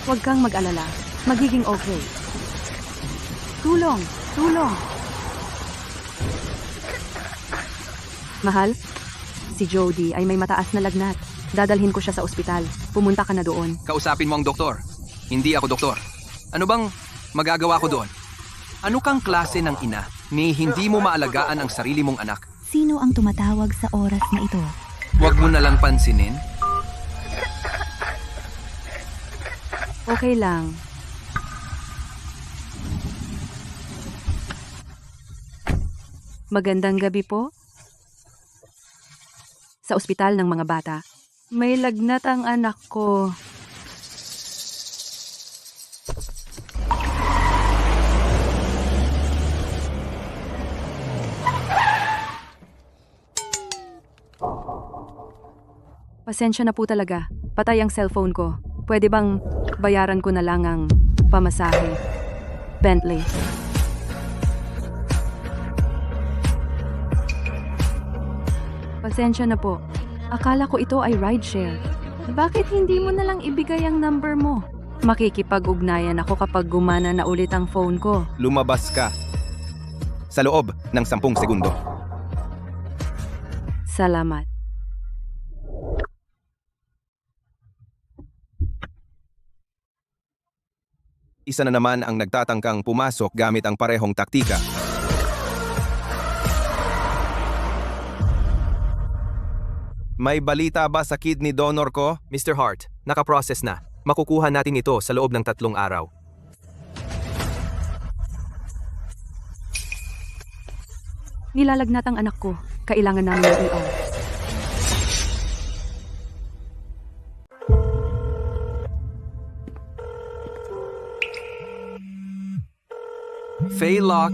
Huwag kang mag-alala. Magiging okay. Tulong! Tulong! Mahal, si Jody ay may mataas na lagnat. Dadalhin ko siya sa ospital. Pumunta ka na doon. Kausapin mo ang doktor. Hindi ako doktor. Ano bang magagawa ko doon? Ano kang klase ng ina ni hindi mo maalagaan ang sarili mong anak? Sino ang tumatawag sa oras na ito? Huwag mo na lang pansinin. Okay lang. Magandang gabi po. Sa ospital ng mga bata. May lagnat ang anak ko. Pasensya na po talaga. Patay ang cellphone ko. Pwede bang bayaran ko na lang ang pamasahe? Bentley. Pasensya na po. Akala ko ito ay rideshare. Bakit hindi mo na lang ibigay ang number mo? Makikipag-ugnayan ako kapag gumana na ulit ang phone ko. Lumabas ka. Sa loob ng 10 segundo. Salamat. Isa na naman ang nagtatangkang pumasok gamit ang parehong taktika. May balita ba sa kidney donor ko? Mr. Hart, nakaprocess na. Makukuha natin ito sa loob ng 3 araw. Nilalagnat ang anak ko. Kailangan namin ng ER. Faylock,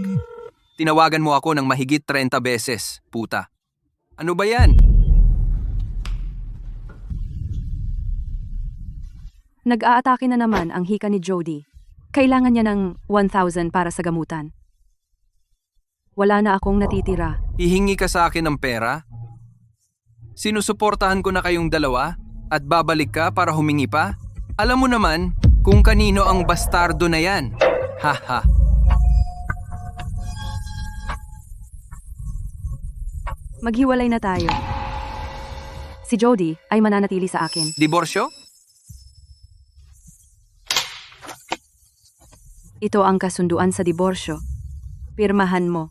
tinawagan mo ako ng mahigit 30 beses, puta. Ano ba yan? Nag-aatake na naman ang hika ni Jody. Kailangan niya ng 1,000 para sa gamutan. Wala na akong natitira. Hihingi ka sa akin ng pera? Sinusuportahan ko na kayong dalawa at babalik ka para humingi pa? Alam mo naman kung kanino ang bastardo na yan. Haha. Maghiwalay na tayo. Si Jody ay mananatili sa akin. Diborsyo? Ito ang kasunduan sa diborsyo. Pirmahan mo.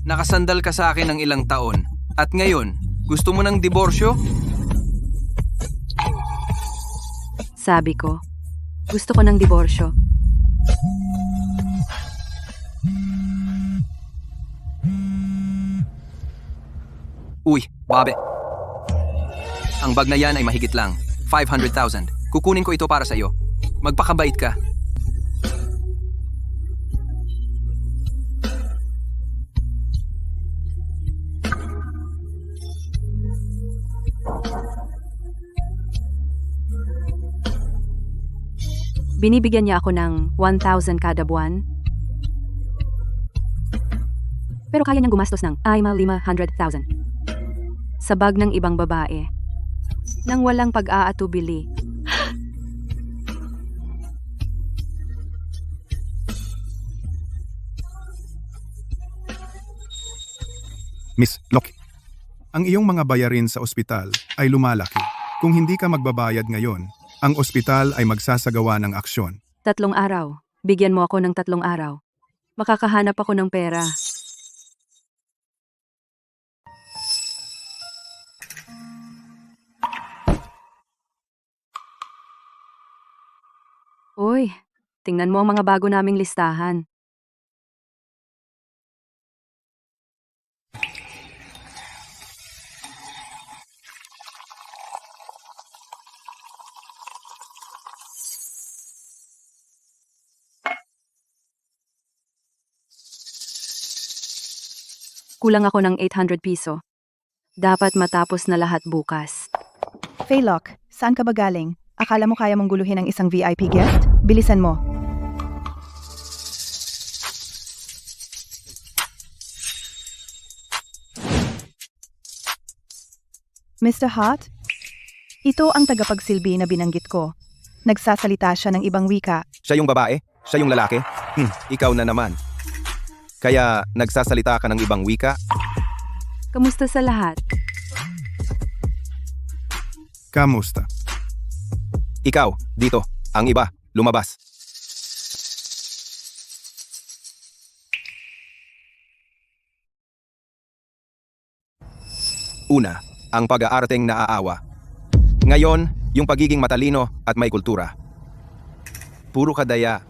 Nakasandal ka sa akin ng ilang taon. At ngayon, gusto mo ng diborsyo? Sabi ko, gusto ko ng diborsyo. Uy, babe. Ang bag na yan ay mahigit lang. 500,000. Kukunin ko ito para sa iyo. Magpakabait ka. Binibigyan niya ako ng 1,000 kada buwan. Pero kaya niyang gumastos ng 500,000 sa bag ng ibang babae nang walang pag-aatubili. Miss Locke, ang iyong mga bayarin sa ospital ay lumalaki. Kung hindi ka magbabayad ngayon, ang ospital ay magsasagawa ng aksyon. 3 araw. Bigyan mo ako ng 3 araw. Makakahanap ako ng pera. Uy, tingnan mo ang mga bago naming listahan. Kulang ako ng 800 piso. Dapat matapos na lahat bukas. Faylock, saan ka ba galing? Akala mo kaya mong guluhin ang isang VIP guest? Bilisan mo. Mr. Hart? Ito ang tagapagsilbi na binanggit ko. Nagsasalita siya ng ibang wika. Siya yung babae? Siya yung lalaki? Ikaw na naman. Kaya nagsasalita ka ng ibang wika? Kamusta sa lahat? Kamusta? Ikaw, dito. Ang iba, lumabas. Una, ang pag-aarteng naaawa. Ngayon, yung pagiging matalino at may kultura. Puro kadaya.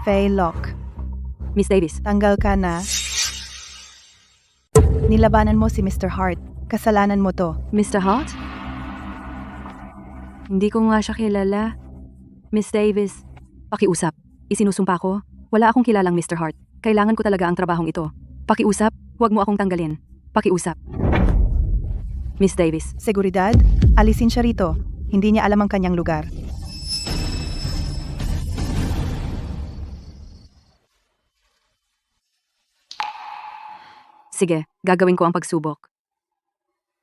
Faylock, Miss Davis, tanggal ka na. Nilabanan mo si Mr. Hart. Kasalanan mo to. Mr. Hart? Hindi ko nga siya kilala. Miss Davis, pakiusap. Isinusumpa ko. Wala akong kilalang Mr. Hart. Kailangan ko talaga ang trabahong ito. Pakiusap, huwag mo akong tanggalin. Pakiusap. Miss Davis, Seguridad, alisin siya rito. Hindi niya alam ang kanyang lugar. sige, gagawin ko ang pagsubok.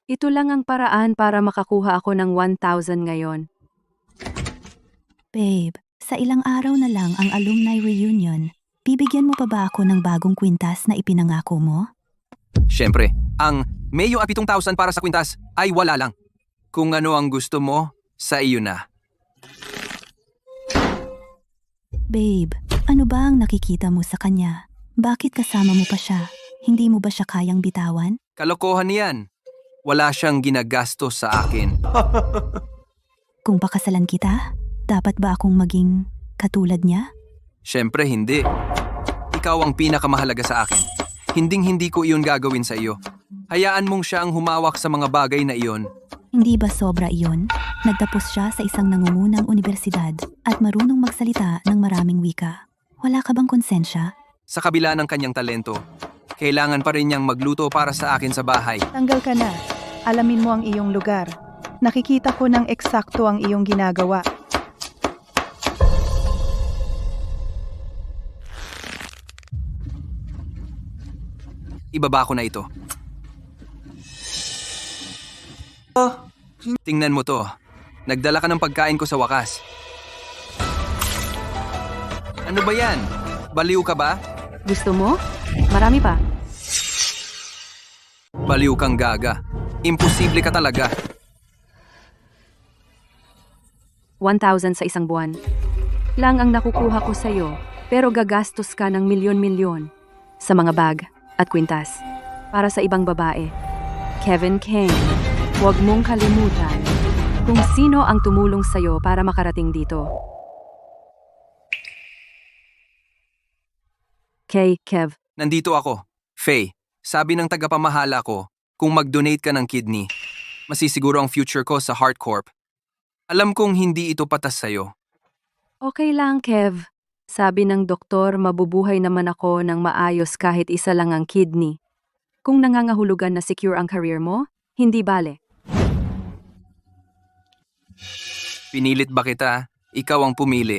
Ito lang ang paraan para makakuha ako ng 1,000 ngayon. Babe, sa ilang araw na lang ang alumni reunion. Bibigyan mo pa ba ako ng bagong kwintas na ipinangako mo? Siyempre, ang Mayo 7,000 para sa kwintas ay wala lang. Kung ano ang gusto mo, sa iyo na. Babe, ano ba ang nakikita mo sa kanya? Bakit kasama mo pa siya? Hindi mo ba siya kayang bitawan? Kalokohan yan. Wala siyang ginagastos sa akin. Kung pakasalan kita, dapat ba akong maging katulad niya? Siyempre hindi. Ikaw ang pinakamahalaga sa akin. Hinding-hindi ko iyon gagawin sa iyo. Hayaan mong siya ang humawak sa mga bagay na iyon. Hindi ba sobra iyon? Nagtapos siya sa isang nangungunang universidad at marunong magsalita ng maraming wika. Wala ka bang konsensya? Sa kabila ng kanyang talento, kailangan pa rin niyang magluto para sa akin sa bahay. Tanggal ka na. Alamin mo ang iyong lugar. Nakikita ko ng eksakto ang iyong ginagawa. Ibaba ko na ito. Tingnan mo to. Nagdala ka ng pagkain ko sa wakas. Ano ba yan? Baliw ka ba? Gusto mo? Marami pa. Baliw kang gaga. Imposible ka talaga. 1,000 sa isang buwan. Lang ang nakukuha ko sa'yo, pero gagastos ka ng milyon-milyon sa mga bag at kwintas. Para sa ibang babae. Kevin Kane, huwag mong kalimutan kung sino ang tumulong sa'yo para makarating dito. Kay Kev, Nandito ako. Faye, sabi ng tagapamahala ko, kung mag-donate ka ng kidney, masisiguro ang future ko sa Heart Corp. Alam kong hindi ito patas sa'yo. okay lang Kev. Sabi ng doktor, mabubuhay naman ako ng maayos kahit isa lang ang kidney. Kung nangangahulugan na secure ang career mo, hindi bale. Pinilit ba kita? Ikaw ang pumili.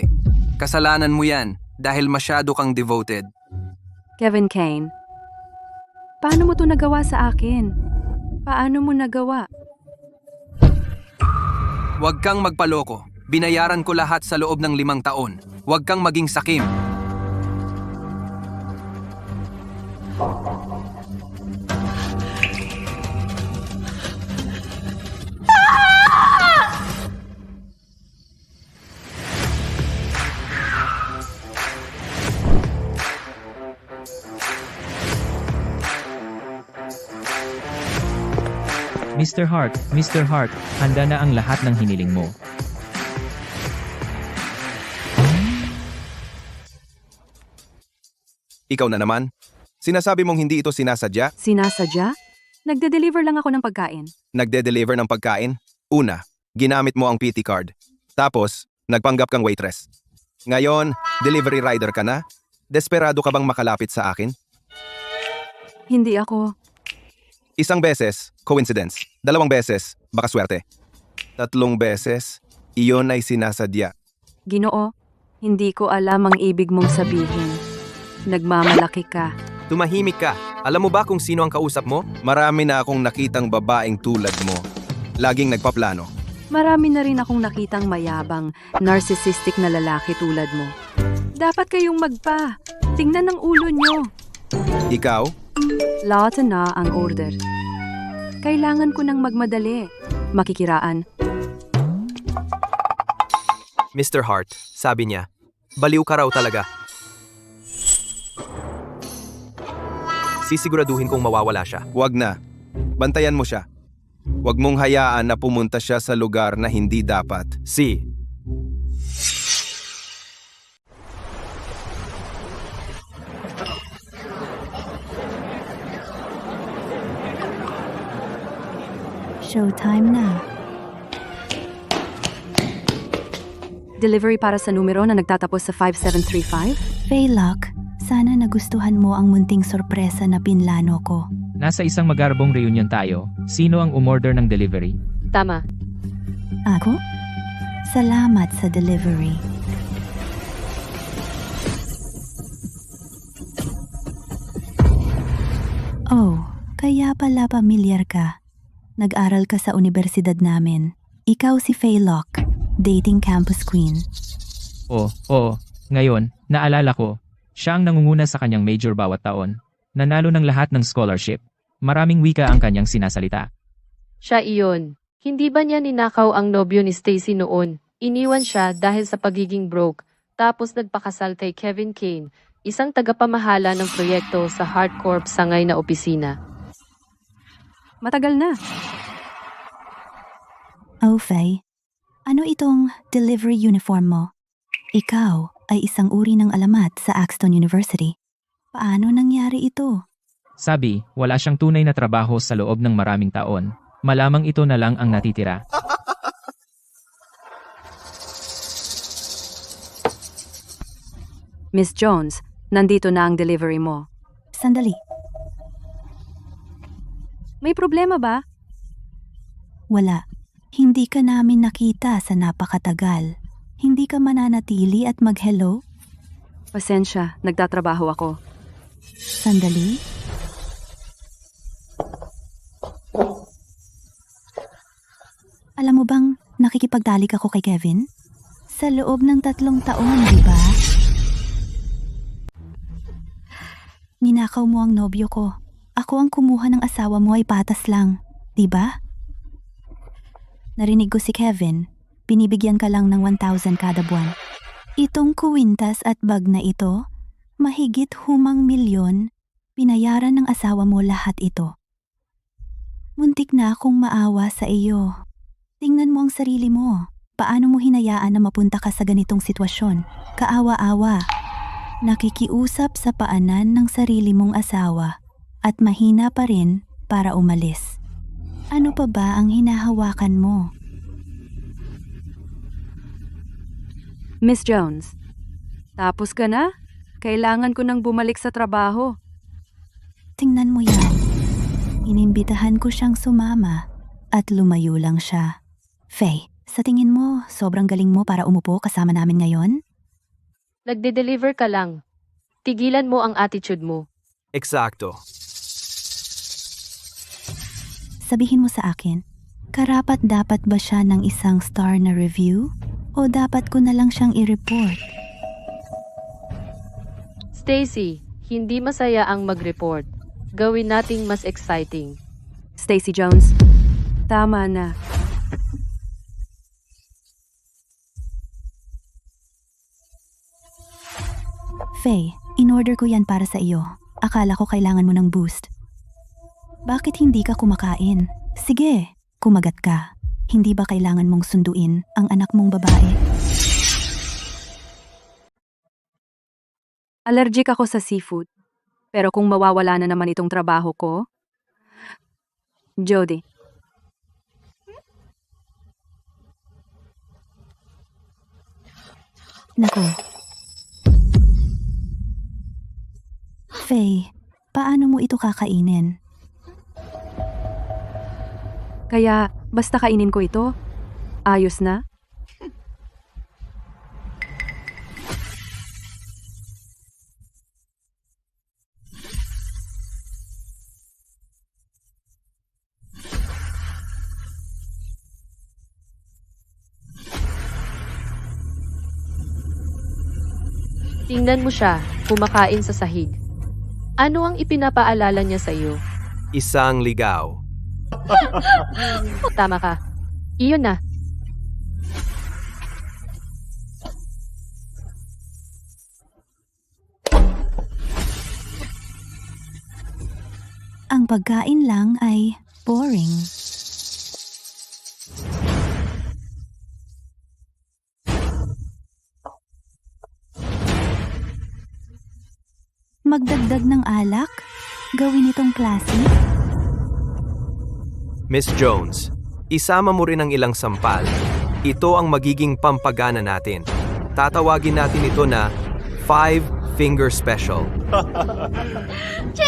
Kasalanan mo yan dahil masyado kang devoted. Kevin Kane, paano mo to nagawa sa akin? Paano mo nagawa? Huwag kang magpaloko. Binayaran ko lahat sa loob ng 5 taon. Huwag kang maging sakim. Mr. Hart, handa na ang lahat ng hiniling mo. Ikaw na naman? Sinasabi mong hindi ito sinasadya? Sinasadya? Nagde-deliver lang ako ng pagkain. Nagde-deliver ng pagkain? Una, ginamit mo ang PT card. Tapos, nagpanggap kang waitress. Ngayon, delivery rider ka na? Desperado ka bang makalapit sa akin? Hindi ako. Isang beses, coincidence. 2 beses, baka swerte. 3 beses, iyon ay sinasadya. Ginoo, hindi ko alam ang ibig mong sabihin. Nagmamalaki ka. Tumahimik ka. Alam mo ba kung sino ang kausap mo? Marami na akong nakitang babaeng tulad mo. Laging nagpaplano. Marami na rin akong nakitang mayabang, narcissistic na lalaki tulad mo. Dapat kayong magpa. Tingnan ang ulo nyo. Ikaw? Lahat na ang order. Kailangan ko ng magmadali. Makikiraan. Mr. Hart, sabi niya. Baliw ka raw talaga. Sisiguraduhin kong mawawala siya. Wag na. Bantayan mo siya. Wag mong hayaan na pumunta siya sa lugar na hindi dapat. Si. Showtime na. Delivery para sa numero na nagtatapos sa 5735? Faylock, sana nagustuhan mo ang munting sorpresa na pinlano ko. Nasa isang magarbong reunion tayo. Sino ang umorder ng delivery? Tama. Ako? Salamat sa delivery. Oh, kaya pala pamilyar ka. Nag-aral ka sa universidad namin. Ikaw si Faylock, dating campus queen. Oo. Ngayon, naalala ko. Siya ang nangunguna sa kanyang major bawat taon. Nanalo ng lahat ng scholarship. Maraming wika ang kanyang sinasalita. Siya iyon. Hindi ba niya ninakaw ang nobyo ni Stacy noon? Iniwan siya dahil sa pagiging broke, tapos nagpakasal kay Kevin Kane, isang tagapamahala ng proyekto sa Hardcorp sangay na opisina. Matagal na. Oh, Faye. Ano itong delivery uniform mo? Ikaw ay isang uri ng alamat sa Axton University. Paano nangyari ito? Sabi, wala siyang tunay na trabaho sa loob ng maraming taon. Malamang ito na lang ang natitira. Miss Jones, nandito na ang delivery mo. Sandali. May problema ba? Wala. Hindi ka namin nakita sa napakatagal. Hindi ka mananatili at mag-hello? Pasensya, nagtatrabaho ako. Sandali. Alam mo bang nakikipagtalik ako kay Kevin? Sa loob ng 3 taon, di ba? Ninakaw mo ang nobyo ko. Ako ang kumuha ng asawa mo ay patas lang, di ba? Narinig ko si Kevin, binibigyan ka lang ng 1,000 kada buwan. Itong kuwintas at bag na ito, mahigit 5,000,000, pinayaran ng asawa mo lahat ito. Muntik na akong maawa sa iyo. Tingnan mo ang sarili mo. Paano mo hinayaan na mapunta ka sa ganitong sitwasyon? Kaawa-awa. Nakikiusap sa paanan ng sarili mong asawa at mahina pa rin para umalis. Ano pa ba ang hinahawakan mo? Miss Jones, tapos ka na? Kailangan ko nang bumalik sa trabaho. Tingnan mo yan. Inimbitahan ko siyang sumama at lumayo lang siya. Faye, sa tingin mo, sobrang galing mo para umupo kasama namin ngayon? Nagde-deliver ka lang. Tigilan mo ang attitude mo. Eksakto. Sabihin mo sa akin, karapat dapat ba siya ng isang star na review? O dapat ko na lang siyang i-report? Stacy, hindi masaya ang mag-report. Gawin nating mas exciting. Stacy Jones, tama na. Faye, in-order ko yan para sa iyo. Akala ko kailangan mo ng boost. Bakit hindi ka kumakain? Sige, kumagat ka. Hindi ba kailangan mong sunduin ang anak mong babae? Allergic ako sa seafood. Pero kung mawawala na naman itong trabaho ko, Jody. Nako. Faye, paano mo ito kakainin? Kaya, basta kainin ko ito. Ayos na? Tingnan mo siya, kumakain sa sahig. Ano ang ipinapaalala niya sa iyo? Isang ligaw. Tama ka. Iyon na. Ang pagkain lang ay boring. Magdagdag ng alak? Gawin itong classy? Miss Jones, isama mo rin ang ilang sampal. Ito ang magiging pampagana natin. Tatawagin natin ito na 5-finger special.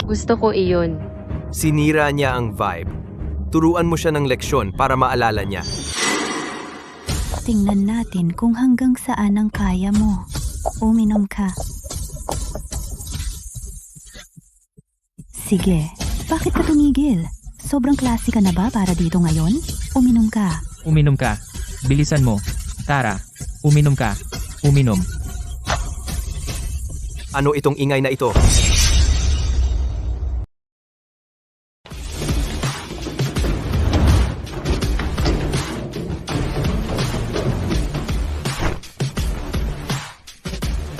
Gusto ko iyon. Sinira niya ang vibe. Turuan mo siya ng leksyon para maalala niya. Tingnan natin kung hanggang saan ang kaya mo. Uminom ka. Sige, bakit ka tumigil? Sobrang klase ka na ba para dito ngayon? Uminom ka. Uminom ka. Bilisan mo. Tara, uminom ka. Uminom. Ano itong ingay na ito?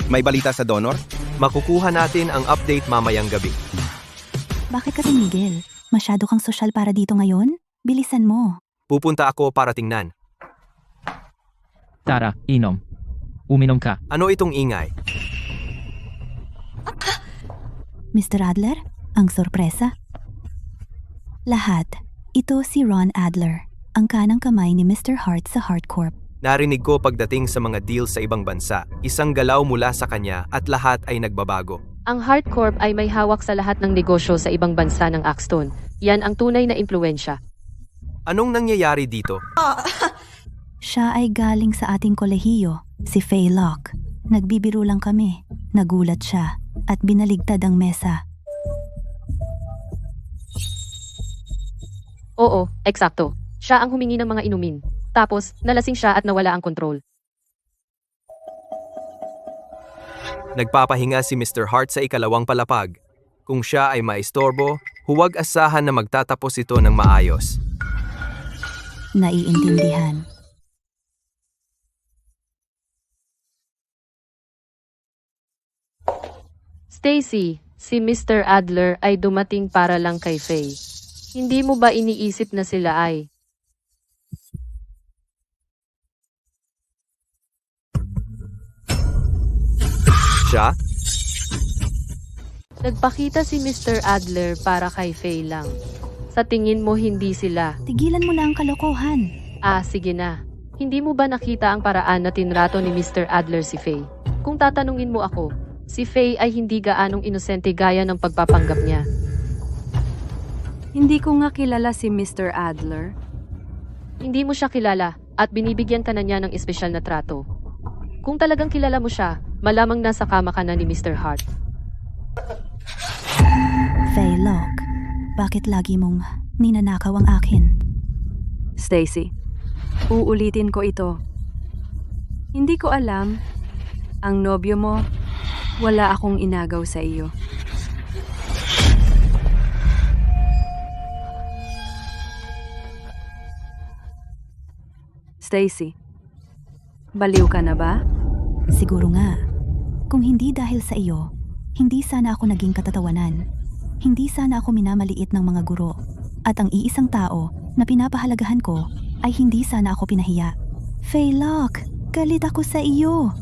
May balita sa donor? Makukuha natin ang update mamayang gabi. Bakit ka tumigil? Masyado kang sosyal para dito ngayon? Bilisan mo. Pupunta ako para tingnan. Tara, inom. Uminom ka. Ano itong ingay? Mr. Adler, ang sorpresa. Lahat, ito si Ron Adler, ang kanang kamay ni Mr. Hart sa Hart Corp. Narinig ko pagdating sa mga deal sa ibang bansa, isang galaw mula sa kanya at lahat ay nagbabago. Ang Hart Corp ay may hawak sa lahat ng negosyo sa ibang bansa ng Axton. Yan ang tunay na impluensya. Anong nangyayari dito? Siya ay galing sa ating kolehiyo, si Faye Locke. Nagbibiro lang kami. Nagulat siya at binaligtad ang mesa. Oo, eksakto. Siya ang humingi ng mga inumin. Tapos, nalasing siya at nawala ang kontrol. Nagpapahinga si Mr. Hart sa ikalawang palapag. Kung siya ay maistorbo, huwag asahan na magtatapos ito ng maayos. Naiintindihan. Stacy, si Mr. Adler ay dumating para lang kay Faye. Hindi mo ba iniisip na sila ay... Siya? Nagpakita si Mr. Adler para kay Faye lang. Sa tingin mo hindi sila. Tigilan mo na ang kalokohan. Ah, sige na. Hindi mo ba nakita ang paraan na tinrato ni Mr. Adler si Faye? Kung tatanungin mo ako, si Faye ay hindi gaanong inosente gaya ng pagpapanggap niya. Hindi ko nga kilala si Mr. Adler. Hindi mo siya kilala at binibigyan ka na niya ng espesyal na trato. Kung talagang kilala mo siya, malamang nasa kama ka na ni Mr. Hart. Faye Locke, bakit lagi mong ninanakaw ang akin? Stacy, uulitin ko ito. Hindi ko alam. Ang nobyo mo, wala akong inagaw sa iyo. Stacy, baliw ka na ba? Siguro nga. Kung hindi dahil sa iyo, hindi sana ako naging katatawanan. Hindi sana ako minamaliit ng mga guro. At ang iisang tao na pinapahalagahan ko ay hindi sana ako pinahiya. Faye Locke, galit ako sa iyo.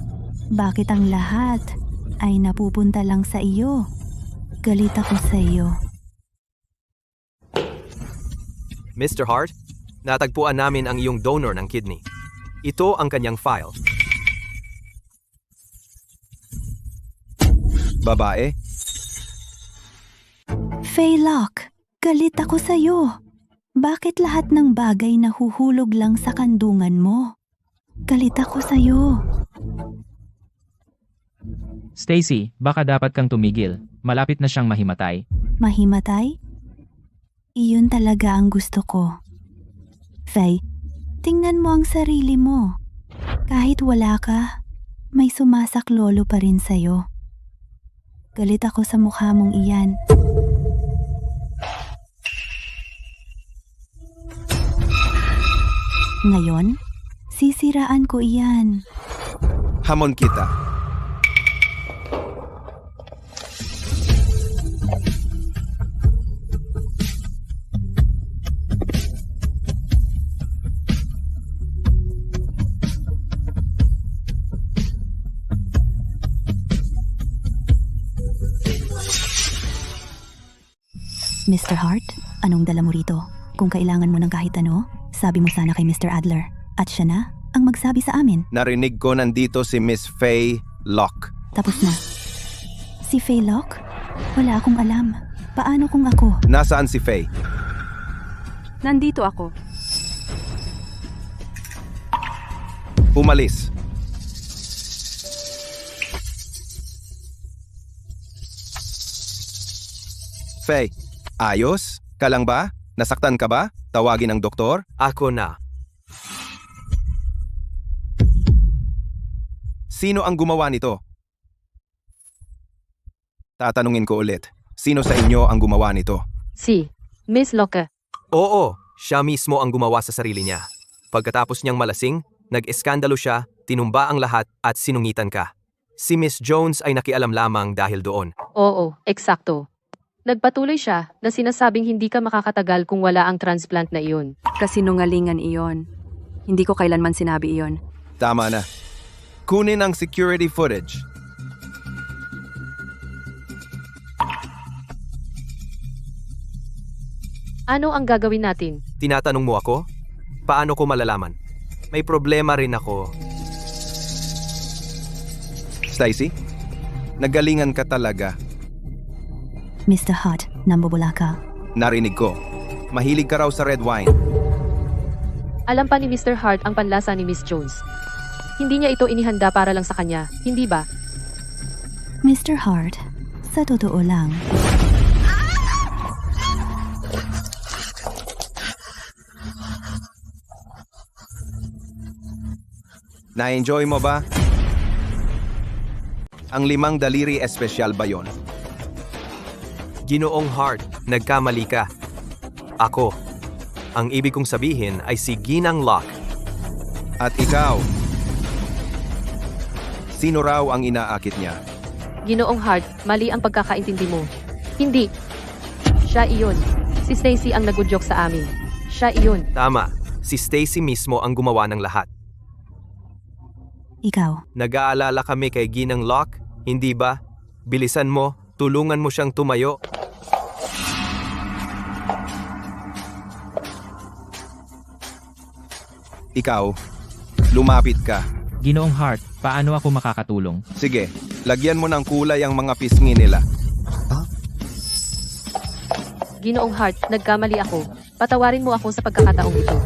Bakit ang lahat ay napupunta lang sa iyo? Galit ako sa iyo. Mr. Hart, natagpuan namin ang iyong donor ng kidney. Ito ang kanyang file. Babae? Faye Locke, galit ako sa'yo. Bakit lahat ng bagay nahuhulog lang sa kandungan mo? Galit ako sa'yo. Stacy, baka dapat kang tumigil. Malapit na siyang mahimatay. Mahimatay? Iyon talaga ang gusto ko. Faye, tingnan mo ang sarili mo. Kahit wala ka, may sumasaklolo pa rin sa'yo. Galit ako sa mukha mong iyan. Ngayon, sisiraan ko iyan. Hamon kita. Mr. Hart, anong dala mo rito? Kung kailangan mo ng kahit ano, sabi mo sana kay Mr. Adler. At siya na ang magsabi sa amin. Narinig ko nandito si Miss Faye Locke. Tapos na. Si Faye Locke? Wala akong alam. Paano kung ako? Nasaan si Faye? Nandito ako. Umalis. Faye, ayos? Ka lang ba? Nasaktan ka ba? Tawagin ang doktor? Ako na. Sino ang gumawa nito? Tatanungin ko ulit. Sino sa inyo ang gumawa nito? Si Miss Locke. Oo, siya mismo ang gumawa sa sarili niya. Pagkatapos niyang malasing, nag-eskandalo siya, tinumba ang lahat at sinungitan ka. Si Miss Jones ay nakialam lamang dahil doon. Oo, eksakto. Nagpatuloy siya na sinasabing hindi ka makakatagal kung wala ang transplant na iyon. Kasinungalingan iyon. Hindi ko kailanman sinabi iyon. Tama na. Kunin ang security footage. Ano ang gagawin natin? Tinatanong mo ako? Paano ko malalaman? May problema rin ako. Stacy, nagalingan ka talaga. Mr. Hart, nambubula ka. Narinig ko. Mahilig ka raw sa red wine. Alam pa ni Mr. Hart ang panlasa ni Miss Jones. Hindi niya ito inihanda para lang sa kanya, hindi ba? Mr. Hart, sa totoo lang, Na-enjoy mo ba? Ang 5 daliri espesyal ba yon? Ginoong Hart, nagkamali ka. Ako. Ang ibig kong sabihin ay si Ginang Locke. At ikaw? Sino raw ang inaakit niya? Ginoong Hart, mali ang pagkakaintindi mo. Hindi. Siya iyon. Si Stacy ang nagudyok sa amin. Siya iyon. Tama, si Stacy mismo ang gumawa ng lahat. ikaw. Nag-aalala kami kay Ginang Locke, hindi ba? Bilisan mo, tulungan mo siyang tumayo. Ikaw, lumapit ka. Ginoong Hart, paano ako makakatulong? Sige, lagyan mo ng kulay ang mga pisngi nila. Ginoong Hart, nagkamali ako. Patawarin mo ako sa pagkakataong ito.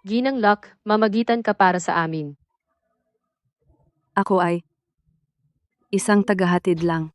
Ginang Locke, mamagitan ka para sa amin. Ako ay isang tagahatid lang.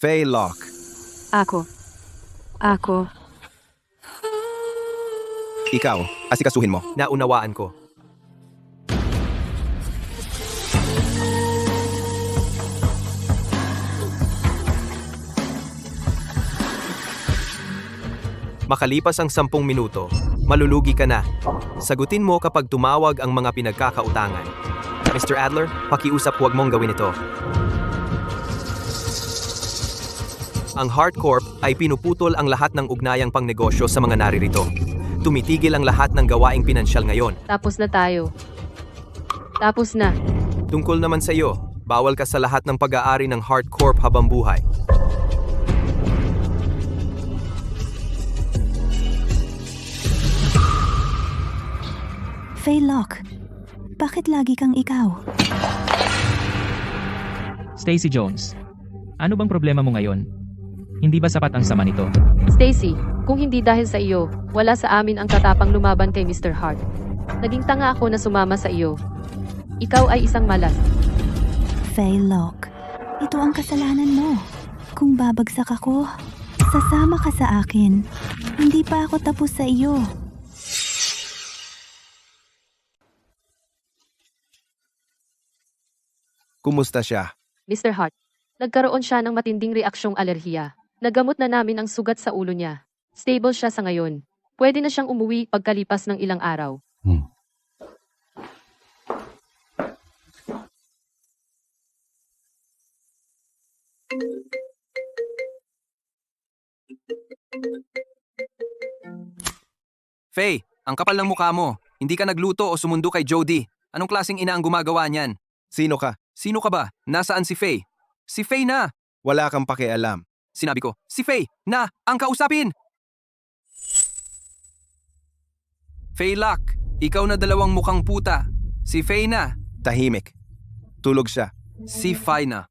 Faye Locke. Ako. Ikaw, asikasuhin mo. Naunawaan ko. Makalipas ang 10 minuto, malulugi ka na. Sagutin mo kapag tumawag ang mga pinagkakautangan. Mr. Adler, pakiusap, huwag mong gawin ito. Ang Heart Corp ay pinuputol ang lahat ng ugnayang pangnegosyo sa mga naririto. Tumitigil ang lahat ng gawaing pinansyal ngayon. Tapos na tayo. Tapos na. Tungkol naman sa iyo, bawal ka sa lahat ng pag-aari ng Heart Corp habang buhay. Faylock, bakit lagi kang ikaw? Stacy Jones, ano bang problema mo ngayon? Hindi ba sapat ang sama nito? Stacy, kung hindi dahil sa iyo, wala sa amin ang katapang lumaban kay Mr. Hart. Naging tanga ako na sumama sa iyo. Ikaw ay isang malas. Faylock, ito ang kasalanan mo. Kung babagsak ako, sasama ka sa akin. Hindi pa ako tapos sa iyo. Kumusta siya? Mr. Hart, nagkaroon siya ng matinding reaksyong alerhiya. Nagamot na namin ang sugat sa ulo niya. Stable siya sa ngayon. Pwede na siyang umuwi pagkalipas ng ilang araw. Faye, ang kapal ng mukha mo. Hindi ka nagluto o sumundo kay Jody. Anong klaseng ina ang gumagawa niyan? Sino ka? Sino ka ba? Nasaan si Faye? Si Faye na! Wala kang pakialam. Sinabi ko, si Faye na ang kausapin! Faye Lock, ikaw na dalawang mukhang puta. Si Faye na. Tahimik. Tulog siya. Si Faye na.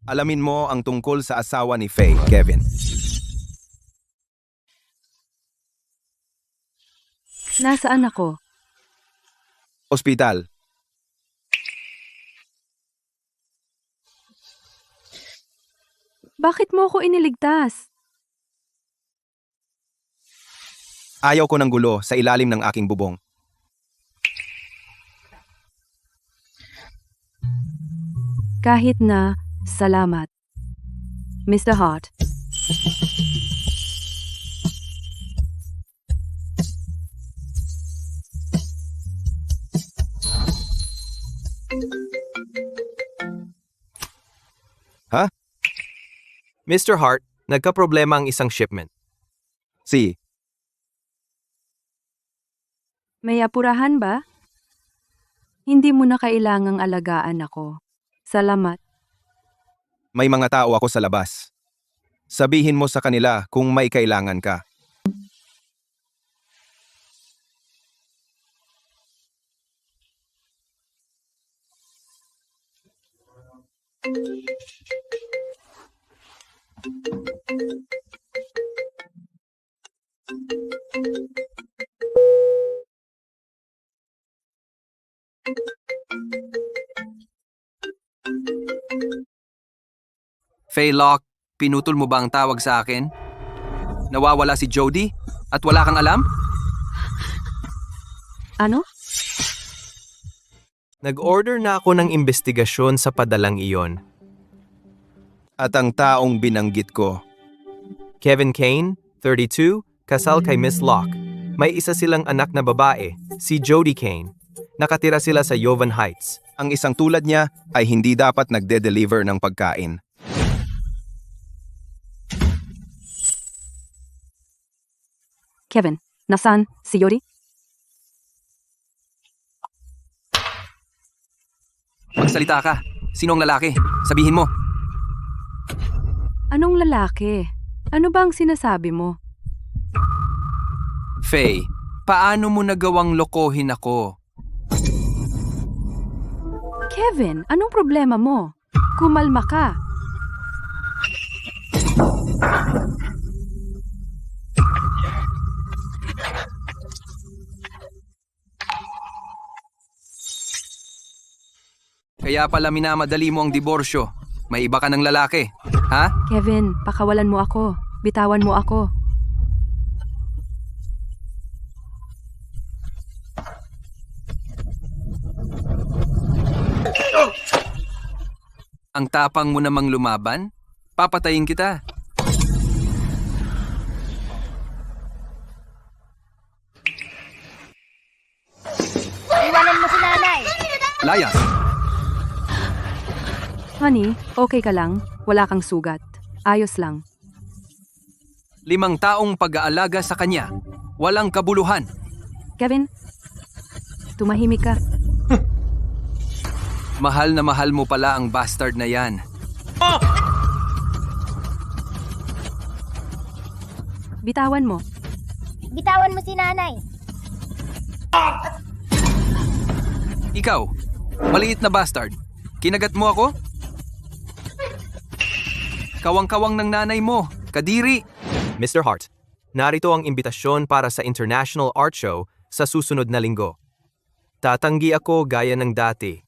Alamin mo ang tungkol sa asawa ni Faye, Kevin. Nasaan ako? Ospital. Bakit mo ako iniligtas? Ayaw ko ng gulo sa ilalim ng aking bubong. Kahit na, salamat. Mr. Hart. Ha? Mr. Hart, nagka-problema ang isang shipment. Si, May apurahan ba? Hindi mo na kailangang alagaan ako. Salamat. may mga tao ako sa labas. Sabihin mo sa kanila kung may kailangan ka. Faye Lock, pinutol mo ba ang tawag sa akin? Nawawala si Jody? At wala kang alam? Ano? Nag-order na ako ng investigasyon sa padalang iyon. At ang taong binanggit ko, Kevin Kane, 32, kasal kay Miss Locke. May isa silang anak na babae, si Jody Kane. Nakatira sila sa Jovan Heights. ang isang tulad niya ay hindi dapat nagde-deliver ng pagkain. Kevin, nasaan si Yori? Magsalita ka. Sino ang lalaki? Sabihin mo. Anong lalaki? Ano ba ang sinasabi mo? Faye, paano mo nagawang lokohin ako? Kevin, anong problema mo? Kumalma ka. Kaya pala minamadali mo ang diborsyo. May iba ka ng lalaki. Ha? Kevin, pakawalan mo ako. Bitawan mo ako. Ang tapang mo namang lumaban? Papatayin kita. Iwanan mo si nanay! Layas! Honey, okay ka lang? Wala kang sugat. Ayos lang. 5 taong pag-aalaga sa kanya. Walang kabuluhan. Kevin, tumahimik ka. Mahal na mahal mo pala ang bastard na yan. Bitawan mo. Bitawan mo si nanay! Ikaw, maliit na bastard. Kinagat mo ako? Kawang-kawang ng nanay mo. Kadiri. Mr. Hart, narito ang imbitasyon para sa International Art Show sa susunod na linggo. Tatanggi ako gaya ng dati.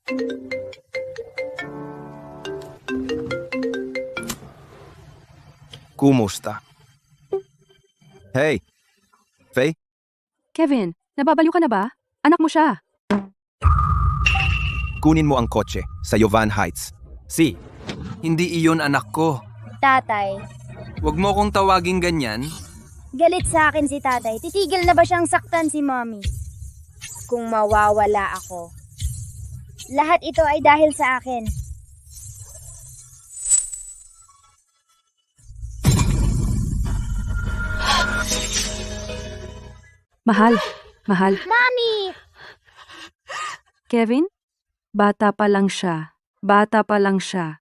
Kumusta? Hey, Faye, Kevin, nababaliw ka na ba? Anak mo siya. kunin mo ang kotse sa Yovan Heights. Si, Hindi iyon anak ko. Tatay, Huwag mo kong tawaging ganyan. galit sa akin si tatay. Titigil na ba siyang saktan si mommy? Kung mawawala ako. Lahat ito ay dahil sa akin. Mahal, mahal. Mommy! Kevin, bata pa lang siya. Bata pa lang siya.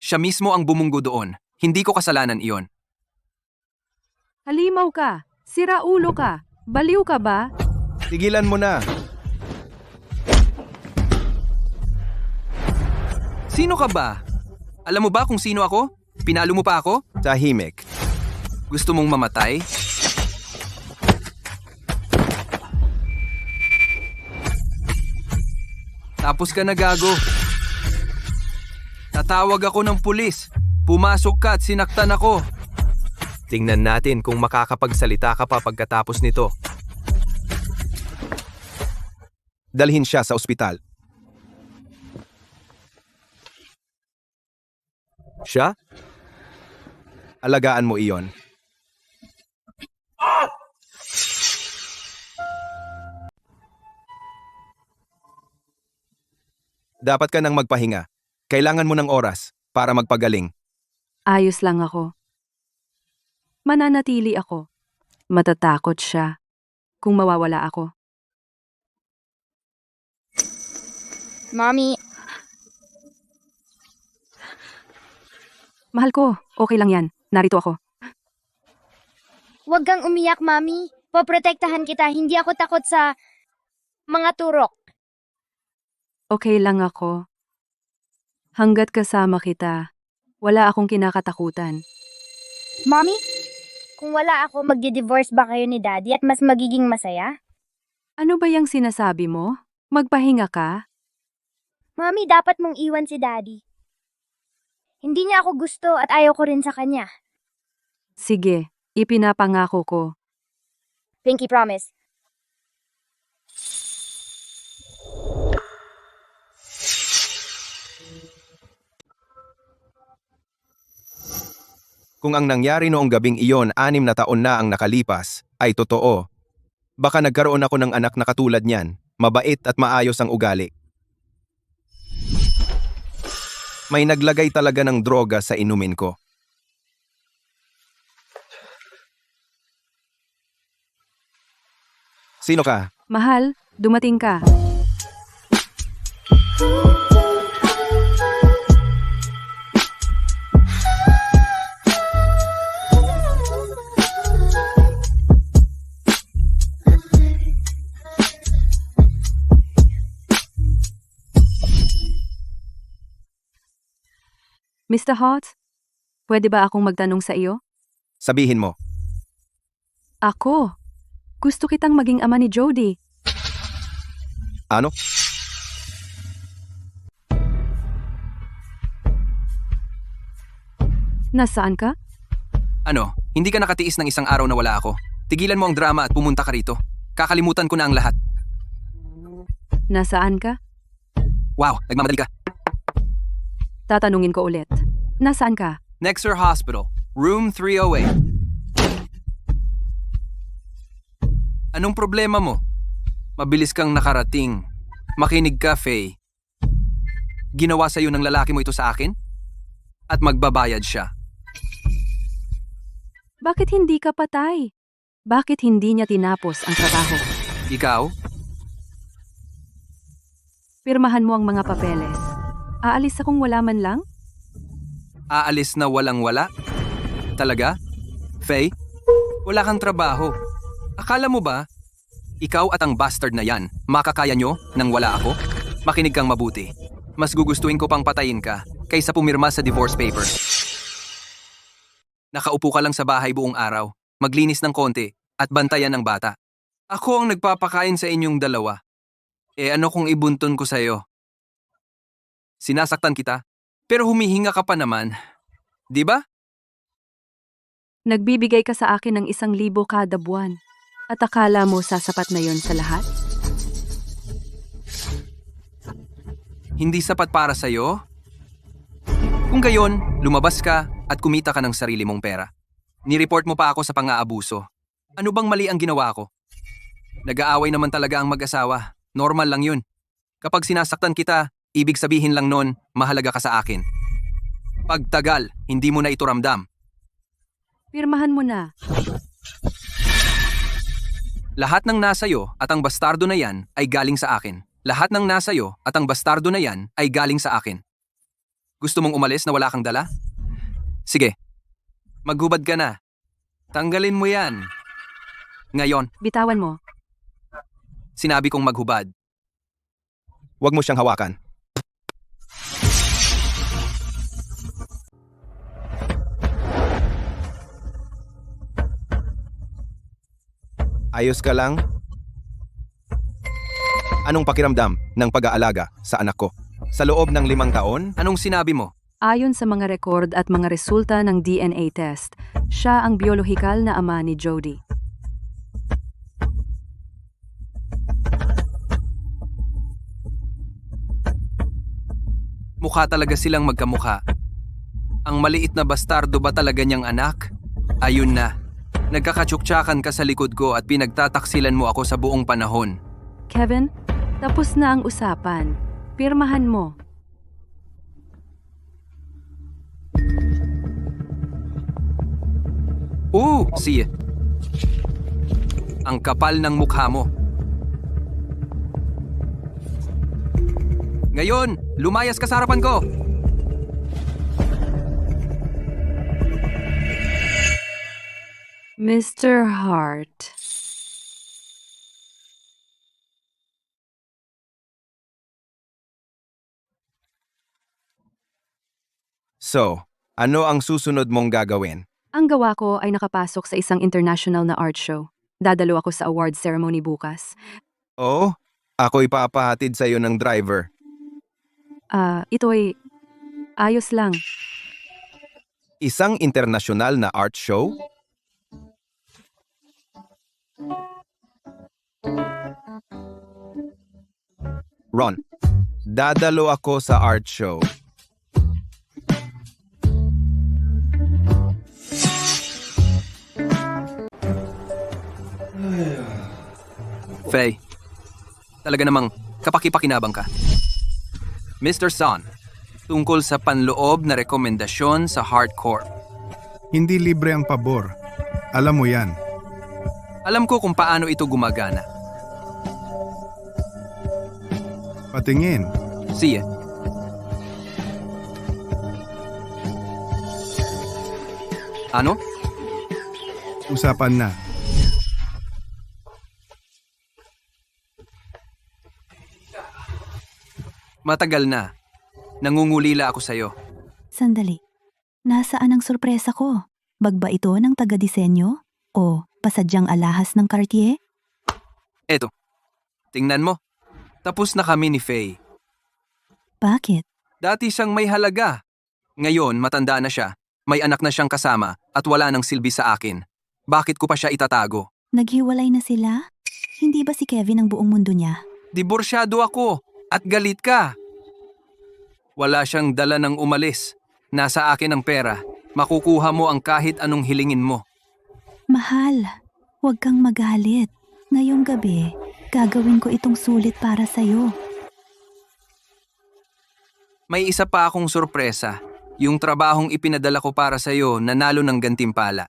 Siya mismo ang bumunggo doon. Hindi ko kasalanan iyon. Halimaw ka. Sira ulo ka. Baliw ka ba? Tigilan mo na. Sino ka ba? Alam mo ba kung sino ako? Pinalo mo pa ako? Tahimik. Gusto mong mamatay? Tapos ka na gago. Tatawag ako ng pulis. Pumasok ka at sinaktan ako. tingnan natin kung makakapagsalita ka pa pagkatapos nito. Dalhin siya sa ospital. Siya? Alagaan mo iyon. Dapat ka nang magpahinga. Kailangan mo ng oras para magpagaling. Ayos lang ako. Mananatili ako. Matatakot siya kung mawawala ako. Mommy, Mahal ko, okay lang yan. Narito ako. huwag kang umiyak, Mommy. Poprotektahan kita. Hindi ako takot sa mga turok. Okay lang ako. Hanggat kasama kita, wala akong kinakatakutan. Mommy, kung wala ako, magdi-divorce ba kayo ni Daddy at mas magiging masaya? Ano ba yung sinasabi mo? Magpahinga ka? Mommy, dapat mong iwan si Daddy. Hindi niya ako gusto at ayaw ko rin sa kanya. Sige, ipinapangako ko. Pinky promise. Kung ang nangyari noong gabing iyon 6 na taon na ang nakalipas, ay totoo. Baka nagkaroon ako ng anak na katulad niyan, mabait at maayos ang ugali. May naglagay talaga ng droga sa inumin ko. Sino ka? Mahal, dumating ka. Mr. Hart, pwede ba akong magtanong sa iyo? Sabihin mo. Ako. Gusto kitang maging ama ni Jody. Ano? Nasaan ka? Ano, hindi ka nakatiis ng isang araw na wala ako. Tigilan mo ang drama at pumunta ka rito. Kakalimutan ko na ang lahat. Nasaan ka? Wow, nagmamadali ka. Tatanungin ko ulit. Nasaan ka? Nexer Hospital, room 308. Anong problema mo? Mabilis kang nakarating. Makinig ka, Faye. Ginawa sa'yo ng lalaki mo ito sa akin? At magbabayad siya. Bakit hindi ka patay? Bakit hindi niya tinapos ang trabaho? Ikaw? Pirmahan mo ang mga papeles. Aalis akong wala man lang? Aalis na walang-wala? Talaga? Faye? Wala kang trabaho. Akala mo ba, ikaw at ang bastard na yan, makakaya nyo nang wala ako? Makinig kang mabuti. Mas gugustuhin ko pang patayin ka kaysa pumirma sa divorce papers. Nakaupo ka lang sa bahay buong araw, maglinis ng konti, at bantayan ng bata. Ako ang nagpapakain sa inyong dalawa. Ano kung ibunton ko sa'yo? Sinasaktan kita, pero humihinga ka pa naman. Di ba? Nagbibigay ka sa akin ng 1,000 kada buwan. At akala mo sasapat na yon sa lahat? Hindi sapat para sa'yo? Kung gayon, lumabas ka at kumita ka ng sarili mong pera. Nireport mo pa ako sa pang-aabuso. Ano bang mali ang ginawa ko? Nag-aaway naman talaga ang mag-asawa. Normal lang yun. Kapag sinasaktan kita, ibig sabihin lang nun, mahalaga ka sa akin. Pagtagal, hindi mo na ito ramdam. Pirmahan mo na. Lahat ng nasayo at ang bastardo na yan ay galing sa akin. Lahat ng nasayo at ang bastardo na yan ay galing sa akin. Gusto mong umalis na wala kang dala? Sige, maghubad ka na. Tanggalin mo yan. Ngayon, Bitawan mo. sinabi kong maghubad. Huwag mo siyang hawakan. Ayos ka lang? Anong pakiramdam ng pag-aalaga sa anak ko? Sa loob ng 5 taon? Anong sinabi mo? Ayon sa mga rekord at mga resulta ng DNA test, siya ang biolohikal na ama ni Jody. Mukha talaga silang magkamukha. Ang maliit na bastardo ba talaga niyang anak? Ayun na. Nagkakatsuktsyakan ka sa likod ko at pinagtataksilan mo ako sa buong panahon. Kevin, tapos na ang usapan. Pirmahan mo. See. Ang kapal ng mukha mo. Ngayon, lumayas ka sa harapan ko! Mr. Hart. So, ano ang susunod mong gagawin? Ang gawa ko ay nakapasok sa isang international na art show. Dadalo ako sa award ceremony bukas. Oo, ako'y papahatid sa iyo ng driver. Ito'y ayos lang. Isang internasyonal na art show? Ron, dadalo ako sa art show. Faye, talaga namang kapaki-pakinabang ka. Mr. Son, tungkol sa panloob na rekomendasyon sa hardcore. Hindi libre ang pabor. Alam mo yan. Alam ko kung paano ito gumagana. Patingin. Sige. Ano? Usapan na. Matagal na. Nangungulila ako sa'yo. Sandali. Nasaan ang sorpresa ko? Bag ba ito ng taga-disenyo? O pasadyang alahas ng Cartier? Eto. Tingnan mo. Tapos na kami ni Faye. Bakit? Dati siyang may halaga. Ngayon, matanda na siya. May anak na siyang kasama at wala nang silbi sa akin. Bakit ko pa siya itatago? Naghiwalay na sila? Hindi ba si Kevin ang buong mundo niya? Diborsyado ako at galit ka. Wala siyang dala ng umalis. Nasa akin ang pera. Makukuha mo ang kahit anong hilingin mo. Mahal, huwag kang magalit. Ngayong gabi, gagawin ko itong sulit para sa'yo. May isa pa akong sorpresa. Yung trabahong ipinadala ko para sa'yo, nanalo ng gantimpala.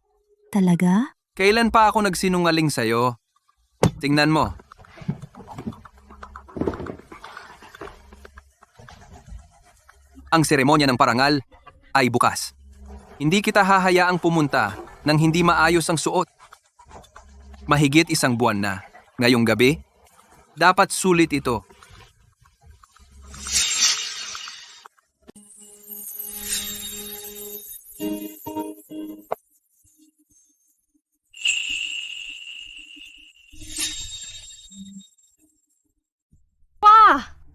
Talaga? Kailan pa ako nagsinungaling sa'yo? Tingnan mo. Ang seremonya ng parangal ay bukas. Hindi kita hahayaang pumunta nang hindi maayos ang suot. Mahigit 1 buwan na. Ngayong gabi, dapat sulit ito.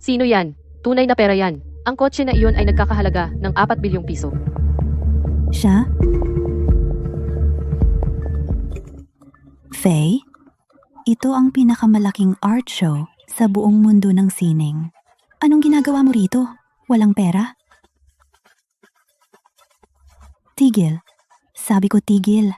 Sino yan? Tunay na pera yan. Ang kotse na iyon ay nagkakahalaga ng 4 bilyong piso. Siya? Faye, ito ang pinakamalaking art show sa buong mundo ng sining. Anong ginagawa mo rito? Walang pera? Tigil. Sabi ko tigil.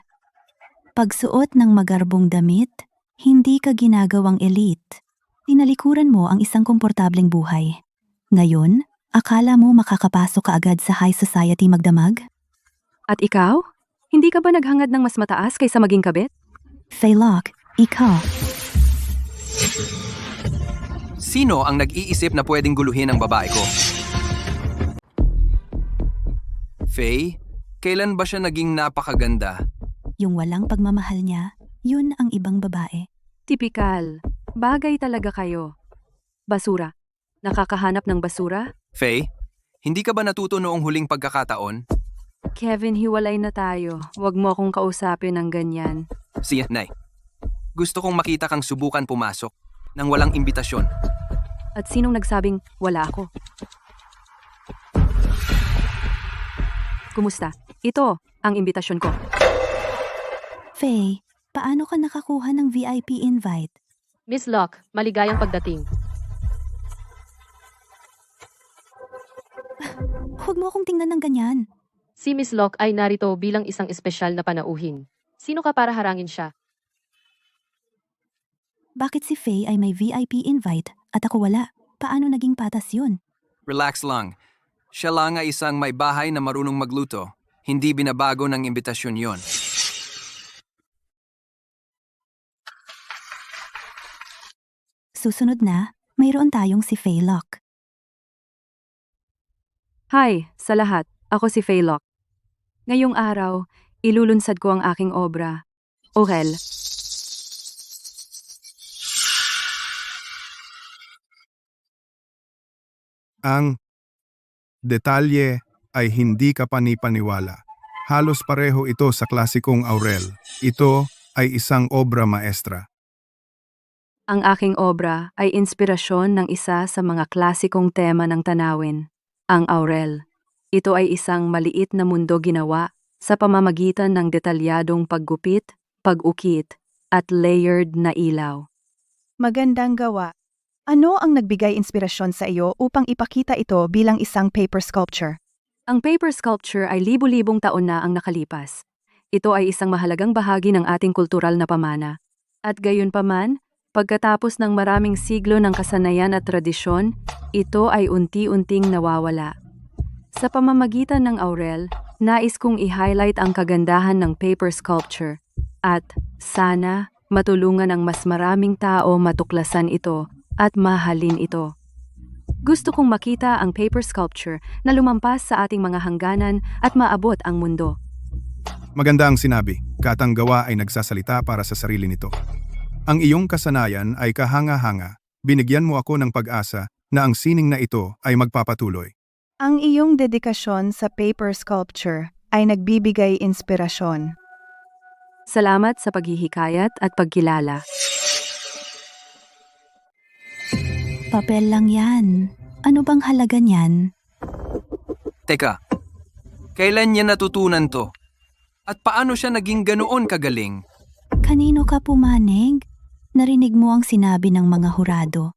Pagsuot ng magarbong damit, hindi ka ginagawang elite. Tinalikuran mo ang isang komportableng buhay. Ngayon, akala mo makakapasok ka agad sa high society magdamag? At ikaw? Hindi ka ba naghangad ng mas mataas kaysa maging kabit? Faylock, ikaw. Sino ang nag-iisip na pwedeng guluhin ang babae ko? Faye, kailan ba siya naging napakaganda? Yung walang pagmamahal niya, yun ang ibang babae. Tipikal. Bagay talaga kayo. Basura. Nakakahanap ng basura? Faye, hindi ka ba natuto noong huling pagkakataon? Kevin, hiwalay na tayo. Huwag mo akong kausapin ng ganyan. Siya, Nay. Gusto kong makita kang subukan pumasok nang walang imbitasyon. At sinong nagsabing wala ako? Kumusta? Ito ang imbitasyon ko. Faye, paano ka nakakuha ng VIP invite? Miss Locke, maligayang pagdating. Huwag mo akong tingnan ng ganyan. Si Miss Locke ay narito bilang isang espesyal na panauhin. Sino ka para harangin siya? Bakit si Faye ay may VIP invite at ako wala? Paano naging patas yun? Relax lang. Siya lang ay isang may bahay na marunong magluto. Hindi binabago ng imbitasyon yon. Susunod na, mayroon tayong si Faylock. Hi, sa lahat. Ako si Faylock. Ngayong araw, ilulunsad ko ang aking obra. Orel. Ang detalye ay hindi ka panipaniwala. Halos pareho ito sa klasikong Aurel. Ito ay isang obra maestra. Ang aking obra ay inspirasyon ng isa sa mga klasikong tema ng tanawin, ang Aurel. Ito ay isang maliit na mundo ginawa sa pamamagitan ng detalyadong paggupit, pag-ukit, at layered na ilaw. Magandang gawa. Ano ang nagbigay inspirasyon sa iyo upang ipakita ito bilang isang paper sculpture? Ang paper sculpture ay libu-libong taon na ang nakalipas. Ito ay isang mahalagang bahagi ng ating kultural na pamana. At gayunpaman, pagkatapos ng maraming siglo ng kasanayan at tradisyon, ito ay unti-unting nawawala. Sa pamamagitan ng Aurel, nais kong i-highlight ang kagandahan ng paper sculpture at, sana, matulungan ang mas maraming tao matuklasan ito at mahalin ito. Gusto kong makita ang paper sculpture na lumampas sa ating mga hangganan at maabot ang mundo. Maganda ang sinabi, katanggawa ay nagsasalita para sa sarili nito. Ang iyong kasanayan ay kahanga-hanga. Binigyan mo ako ng pag-asa na ang sining na ito ay magpapatuloy. Ang iyong dedikasyon sa paper sculpture ay nagbibigay inspirasyon. Salamat sa paghihikayat at pagkilala. Papel lang yan. Ano bang halaga niyan? Teka, kailan niya natutunan to? At paano siya naging ganoon kagaling? Kanino ka pumanig? Narinig mo ang sinabi ng mga hurado.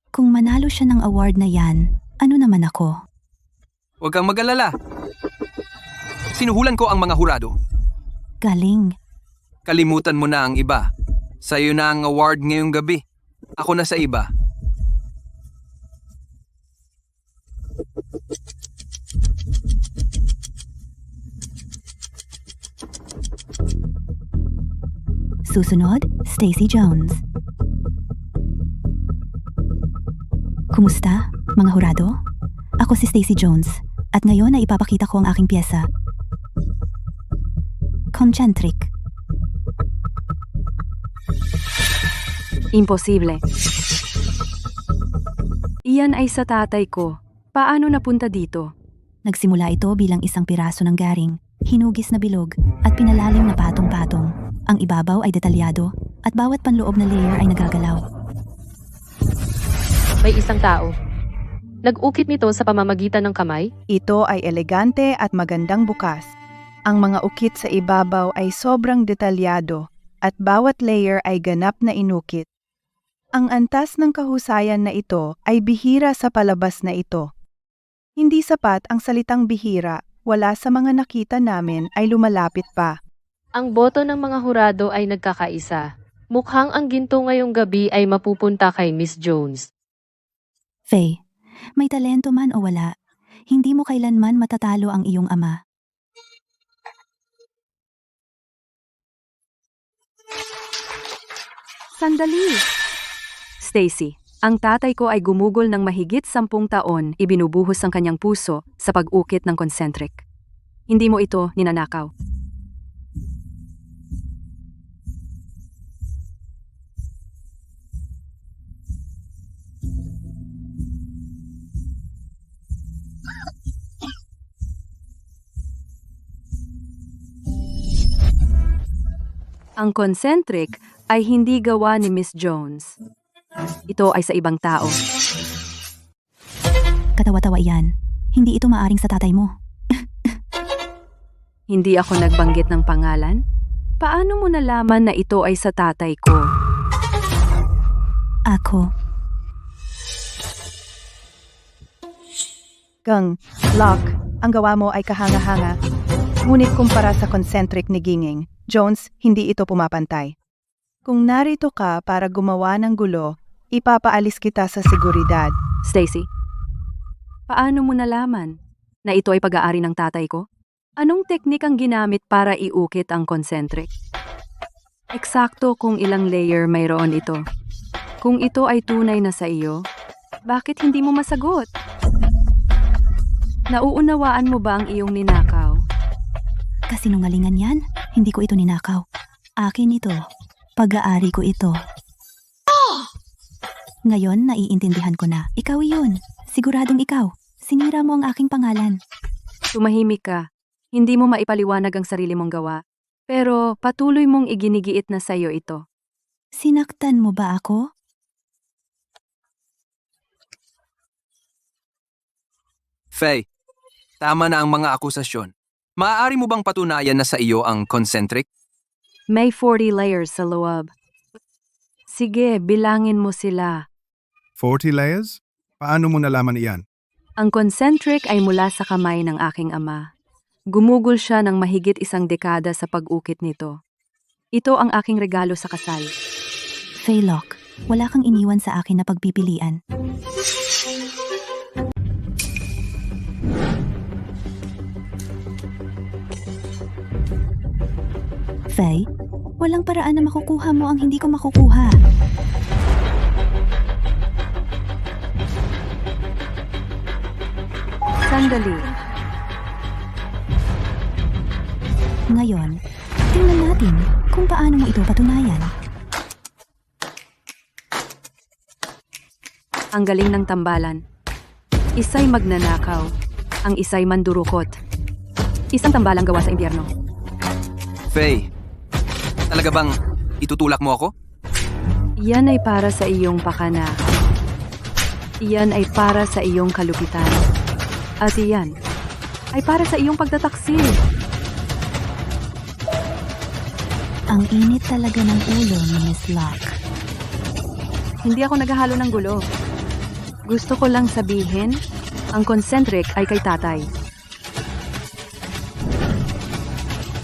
Kung manalo siya ng award na yan, ano naman ako? Huwag kang mag-alala. Sinuhulan ko ang mga hurado. Galing. Kalimutan mo na ang iba. Sa'yo na ang award ngayong gabi. Ako na sa iba. Susunod, Stacy Jones. Kumusta, mga hurado? Ako si Stacy Jones, at ngayon ay ipapakita ko ang aking piyesa. Concentric. Imposible. Iyan ay sa tatay ko. Paano napunta dito? Nagsimula ito bilang isang piraso ng garing, hinugis na bilog, at pinalalim na patong-patong. Ang ibabaw ay detalyado, at bawat panloob na layer ay nagagalaw. May isang tao. Nag-ukit nito sa pamamagitan ng kamay? Ito ay elegante at magandang bukas. Ang mga ukit sa ibabaw ay sobrang detalyado at bawat layer ay ganap na inukit. Ang antas ng kahusayan na ito ay bihira sa palabas na ito. Hindi sapat ang salitang bihira, wala sa mga nakita namin ay lumalapit pa. Ang boto ng mga hurado ay nagkakaisa. Mukhang ang ginto ngayong gabi ay mapupunta kay Miss Jones. Faye, may talento man o wala, hindi mo kailanman matatalo ang iyong ama. Sandali! Stacy, ang tatay ko ay gumugol ng mahigit 10 taon ibinubuhos ang kanyang puso sa pag-ukit ng concentric. Hindi mo ito ninanakaw. Ang concentric ay hindi gawa ni Miss Jones. Ito ay sa ibang tao. Katawa-tawa iyan. Hindi ito maaring sa tatay mo. Hindi ako nagbanggit ng pangalan? Paano mo nalaman na ito ay sa tatay ko? Ako. Gang, Locke, ang gawa mo ay kahanga-hanga. Ngunit kumpara sa concentric ni Ginging, Jones, hindi ito pumapantay. Kung narito ka para gumawa ng gulo, ipapaalis kita sa seguridad. Stacy, paano mo nalaman na ito ay pag-aari ng tatay ko? Anong teknik ang ginamit para iukit ang concentric? Eksakto kung ilang layer mayroon ito. Kung ito ay tunay na sa iyo, bakit hindi mo masagot? Nauunawaan mo ba ang iyong ninakaw? Kasinungalingan yan? Hindi ko ito ninakaw. Akin ito. Pag-aari ko ito. Ngayon, naiintindihan ko na. Ikaw iyon. Siguradong ikaw. Sinira mo ang aking pangalan. Tumahimik ka. Hindi mo maipaliwanag ang sarili mong gawa. Pero patuloy mong iginigiit na sa'yo ito. Sinaktan mo ba ako? Faye, tama na ang mga akusasyon. Maaari mo bang patunayan na sa iyo ang concentric? May 40 layers sa loob. Sige, bilangin mo sila. 40 layers? Paano mo nalaman iyan? Ang concentric ay mula sa kamay ng aking ama. Gumugol siya ng mahigit 1 dekada sa pag-ukit nito. Ito ang aking regalo sa kasal. Faye Locke, wala kang iniwan sa akin na pagpipilian. Faye, walang paraan na makukuha mo ang hindi ko makukuha. Sandali. Ngayon, tingnan natin kung paano mo ito patunayan. Ang galing ng tambalan. Isa'y magnanakaw. Ang isa'y mandurukot. Isang tambalang gawa sa impyerno. Faye, talaga bang itutulak mo ako? Iyan ay para sa iyong pakana. Iyan ay para sa iyong kalupitan. At iyan ay para sa iyong pagtataksil. Ang init talaga ng ulo ni Miss Locke. Hindi ako naghahalo ng gulo. Gusto ko lang sabihin, Ang concentric ay kay tatay.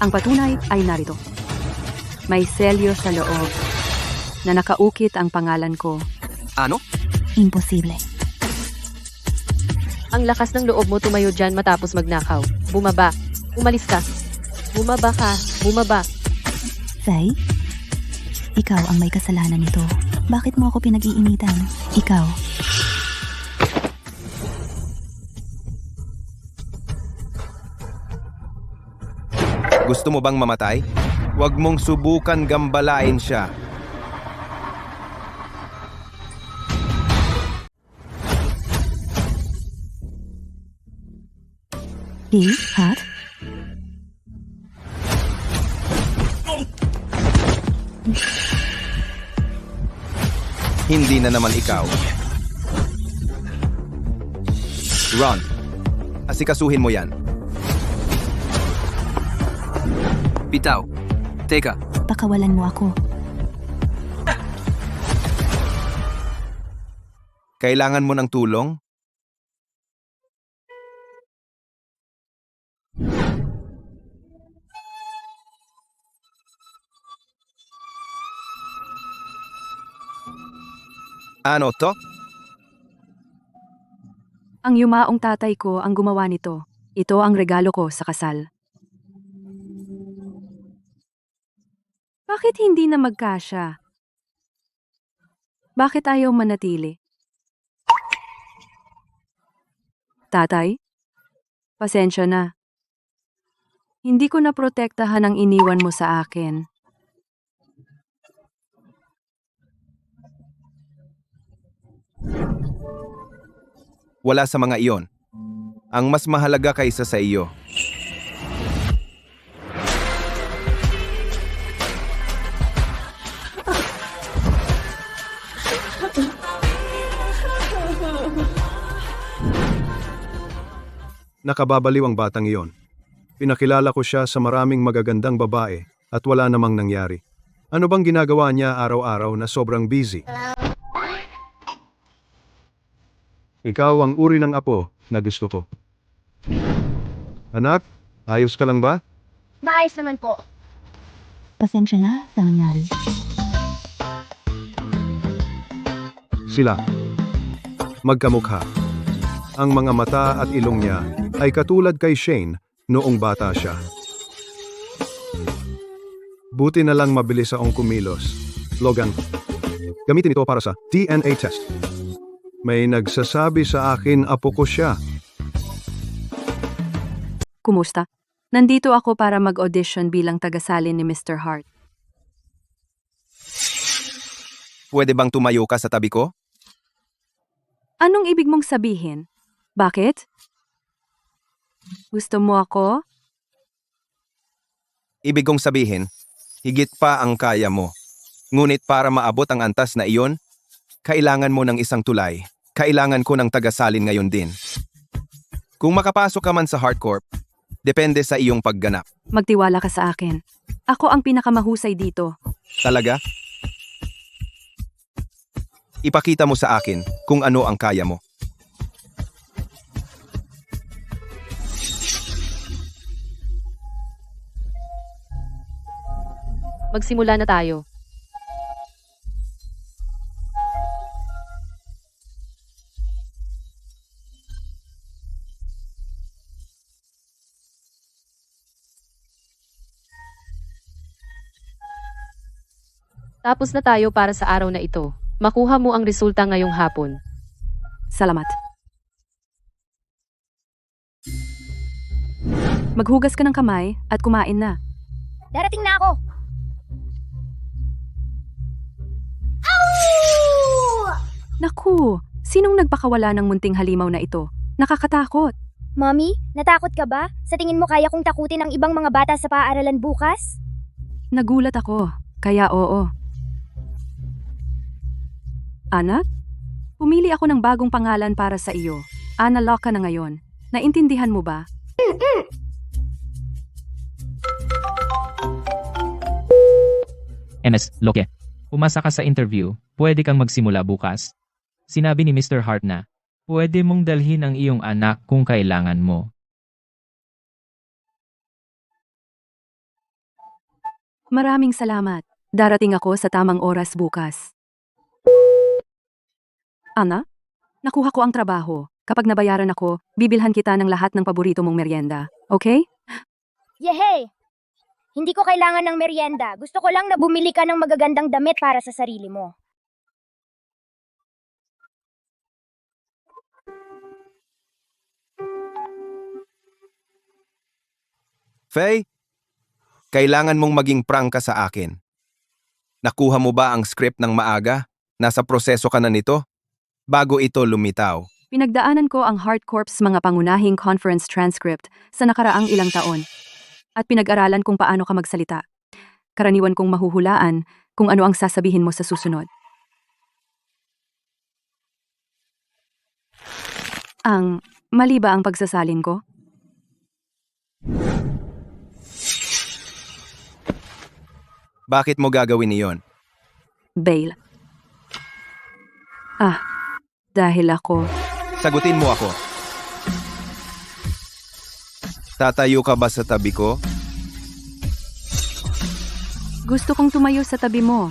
Ang patunay ay narito. May selyo sa loob na nakaukit ang pangalan ko. Ano? Imposible. Ang lakas ng loob mo tumayo dyan matapos magnakaw. Bumaba. Umalis ka. Bumaba ka. Bumaba. Zay, ikaw ang may kasalanan nito. Bakit mo ako pinag-iinitan? Ikaw. Gusto mo bang mamatay? Huwag mong subukan gambalain siya. Hat? Hindi na naman ikaw. Ron, asikasuhin mo yan. Bitaw. Teka, Pakawalan mo ako. Kailangan mo ng tulong? Ano to? Ang yumaong tatay ko ang gumawa nito. Ito ang regalo ko sa kasal. Bakit hindi na magkasya? Bakit ayaw manatili? Tatay? Pasensya na. Hindi ko naprotektahan ang iniwan mo sa akin. Wala sa mga iyon. Ang mas mahalaga kaysa sa iyo. Nakababaliw ang batang iyon. Pinakilala ko siya sa maraming magagandang babae at wala namang nangyari. Ano bang ginagawa niya araw-araw na sobrang busy? Ikaw ang uri ng apo na gusto ko. Anak, ayos ka lang ba? Maayos naman po. Pasensya na sa nangyari. Sila. Magkamukha. Ang mga mata at ilong niya ay katulad kay Shane noong bata siya. Buti na lang mabilis akong kumilos. Logan, gamitin ito para sa DNA test. May nagsasabi sa akin apo ko siya. Kumusta? Nandito ako para mag-audition bilang tagasalin ni Mr. Hart. Pwede bang tumayo ka sa tabi ko? Anong ibig mong sabihin? Bakit? Gusto mo ako? Ibig kong sabihin, higit pa ang kaya mo. Ngunit para maabot ang antas na iyon, kailangan mo ng isang tulay. Kailangan ko ng tagasalin ngayon din. Kung makapasok ka man sa Hardcorp, depende sa iyong pagganap. Magtiwala ka sa akin. Ako ang pinakamahusay dito. Talaga? Ipakita mo sa akin kung ano ang kaya mo. Magsimula na tayo. Tapos na tayo para sa araw na ito. Makuha mo ang resulta ngayong hapon. Salamat. Maghugas ka ng kamay at kumain na. Darating na ako. Naku, sinong nagpakawala ng munting halimaw na ito? Nakakatakot. Mommy, natakot ka ba? Sa tingin mo kaya kong takutin ang ibang mga bata sa paaralan bukas? Nagulat ako, kaya oo. Anak, pumili ako ng bagong pangalan para sa iyo. Analog ka na ngayon. Naintindihan mo ba? MS, Loke. Pumasa ka sa interview, pwede kang magsimula bukas. Sinabi ni Mr. Hart na, Pwede mong dalhin ang iyong anak kung kailangan mo. Maraming salamat. Darating ako sa tamang oras bukas. Ana, nakuha ko ang trabaho. Kapag nabayaran ako, bibilhan kita ng lahat ng paborito mong merienda. Okay? Yehey! Hindi ko kailangan ng merienda. Gusto ko lang na bumili ka ng magagandang damit para sa sarili mo. Faye, kailangan mong maging prangka sa akin. Nakuha mo ba ang script ng maaga? Nasa proseso ka na nito? Bago ito lumitaw. Pinagdaanan ko ang Heart Corps mga pangunahing conference transcript sa nakaraang ilang taon. At pinag-aralan kung paano ka magsalita. Karaniwan kong mahuhulaan kung ano ang sasabihin mo sa susunod. Mali ba ang pagsasalin ko? Bakit mo gagawin iyon? Bail. Dahil ako. Sagutin mo ako. Tatayo ka ba sa tabi ko? Gusto kong tumayo sa tabi mo.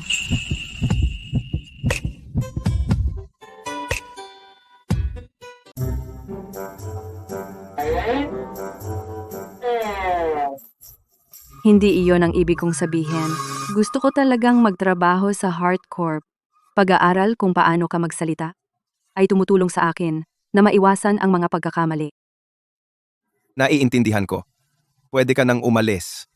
Hindi iyon ang ibig kong sabihin. Gusto ko talagang magtrabaho sa Heart Corp. Pag-aaral kung paano ka magsalita ay tumutulong sa akin na maiwasan ang mga pagkakamali. Naiintindihan ko. Pwede ka nang umalis.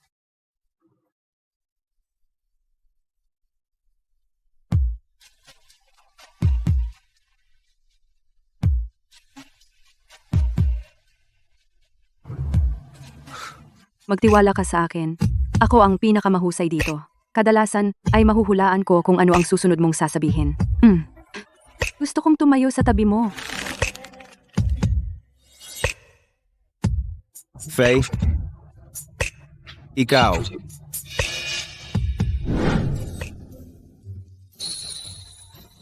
Magtiwala ka sa akin. Ako ang pinakamahusay dito. Kadalasan ay mahuhulaan ko kung ano ang susunod mong sasabihin. Gusto kong tumayo sa tabi mo. Faye, ikaw.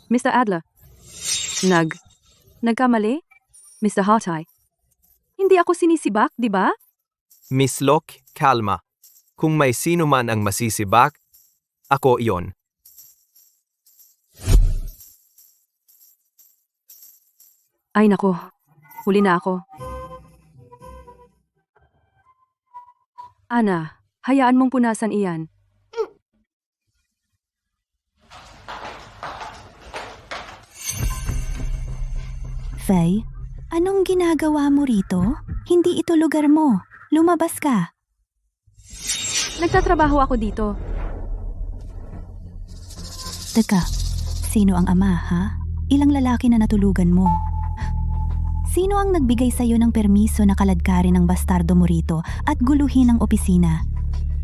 Mr. Adler. Nagkamali? Mr. Hoteye. Hindi ako sinisibak, di ba? Miss Locke, kalma. Kung may sino man ang masisibak, ako iyon. Ay nako, huli na ako. Ana, hayaan mong punasan iyan. Faye, anong ginagawa mo rito? Hindi ito lugar mo. Lumabas ka. Nagtatrabaho ako dito. Teka, sino ang ama, ha? Ilang lalaki na natulugan mo? Sino ang nagbigay sa'yo ng permiso na kaladkarin ng bastardo mo rito at guluhin ang opisina?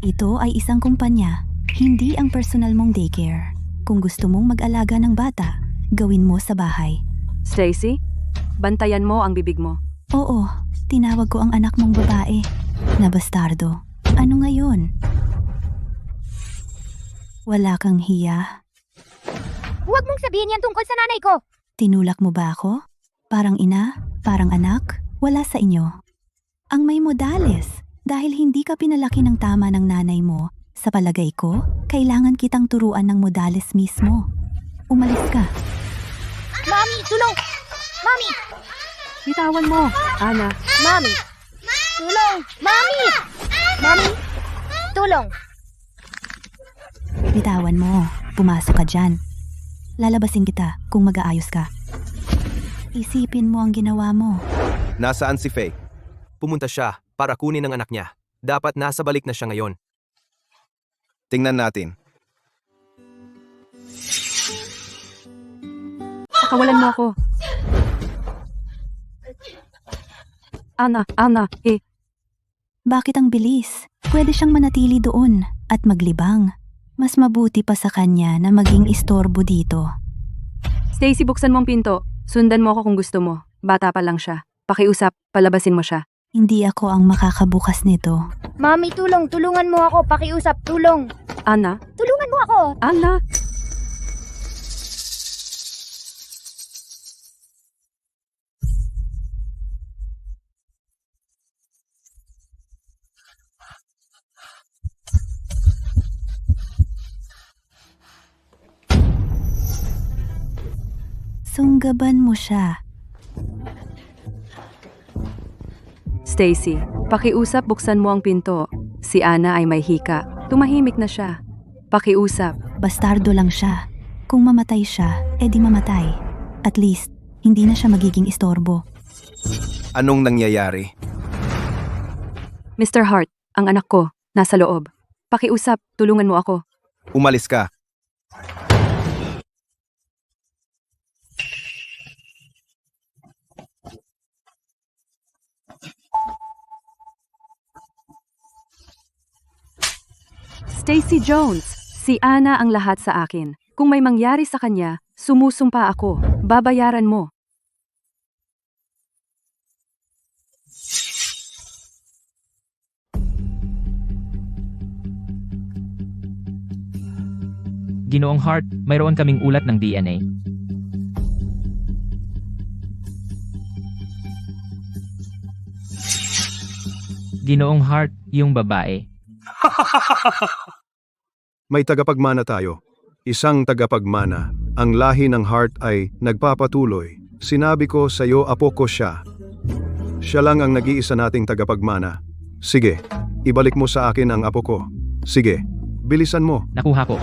Ito ay isang kumpanya, hindi ang personal mong daycare. Kung gusto mong mag-alaga ng bata, gawin mo sa bahay. Stacy, bantayan mo ang bibig mo. Oo, tinawag ko ang anak mong babae na bastardo. Ano ngayon? Wala kang hiya? Huwag mong sabihin yan tungkol sa nanay ko. Tinulak mo ba ako? Parang ina, parang anak, wala sa inyo. Ang may modales, dahil hindi ka pinalaki ng tama ng nanay mo, sa palagay ko, kailangan kitang turuan ng modales mismo. Umalis ka. Mami, tulong! Mami! Bitawan mo, Ana. Mami! Tulong! Mami! Mami! Tulong! Bitawan mo, pumasok ka dyan. Lalabasin kita kung mag-aayos ka. Isipin mo ang ginawa mo. Nasaan si Faye? Pumunta siya para kunin ang anak niya. Dapat nasa balik na siya ngayon. Tingnan natin. Pakawalan mo ako. Ana, Bakit ang bilis? Pwede siyang manatili doon at maglibang. Mas mabuti pa sa kanya na maging istorbo dito. Stacy, buksan mo ang pinto. Sundan mo ako kung gusto mo. Bata pa lang siya. Pakiusap, palabasin mo siya. Hindi ako ang makakabukas nito. Mami, tulong! Tulungan mo ako! Pakiusap! Tulong! Ana, Tulungan mo ako! Ana. Sunggaban mo siya. Stacy, pakiusap buksan mo ang pinto. Si Ana ay may hika. Tumahimik na siya. Pakiusap. Bastardo lang siya. Kung mamatay siya, edi mamatay. At least, hindi na siya magiging istorbo. Anong nangyayari? Mr. Hart, ang anak ko, nasa loob. Pakiusap, tulungan mo ako. Umalis ka. Stacy Jones, si Ana ang lahat sa akin. Kung may mangyari sa kanya, sumusumpa ako. Babayaran mo. Ginoong Hart, mayroon kaming ulat ng DNA. Ginoong Hart, yung babae. May tagapagmana tayo. Isang tagapagmana. Ang lahi ng Hart ay nagpapatuloy. Sinabi ko sa iyo, apo ko siya. Siya lang ang nag-iisa nating tagapagmana. Sige, ibalik mo sa akin ang apo ko. Sige, bilisan mo. Nakuha ko.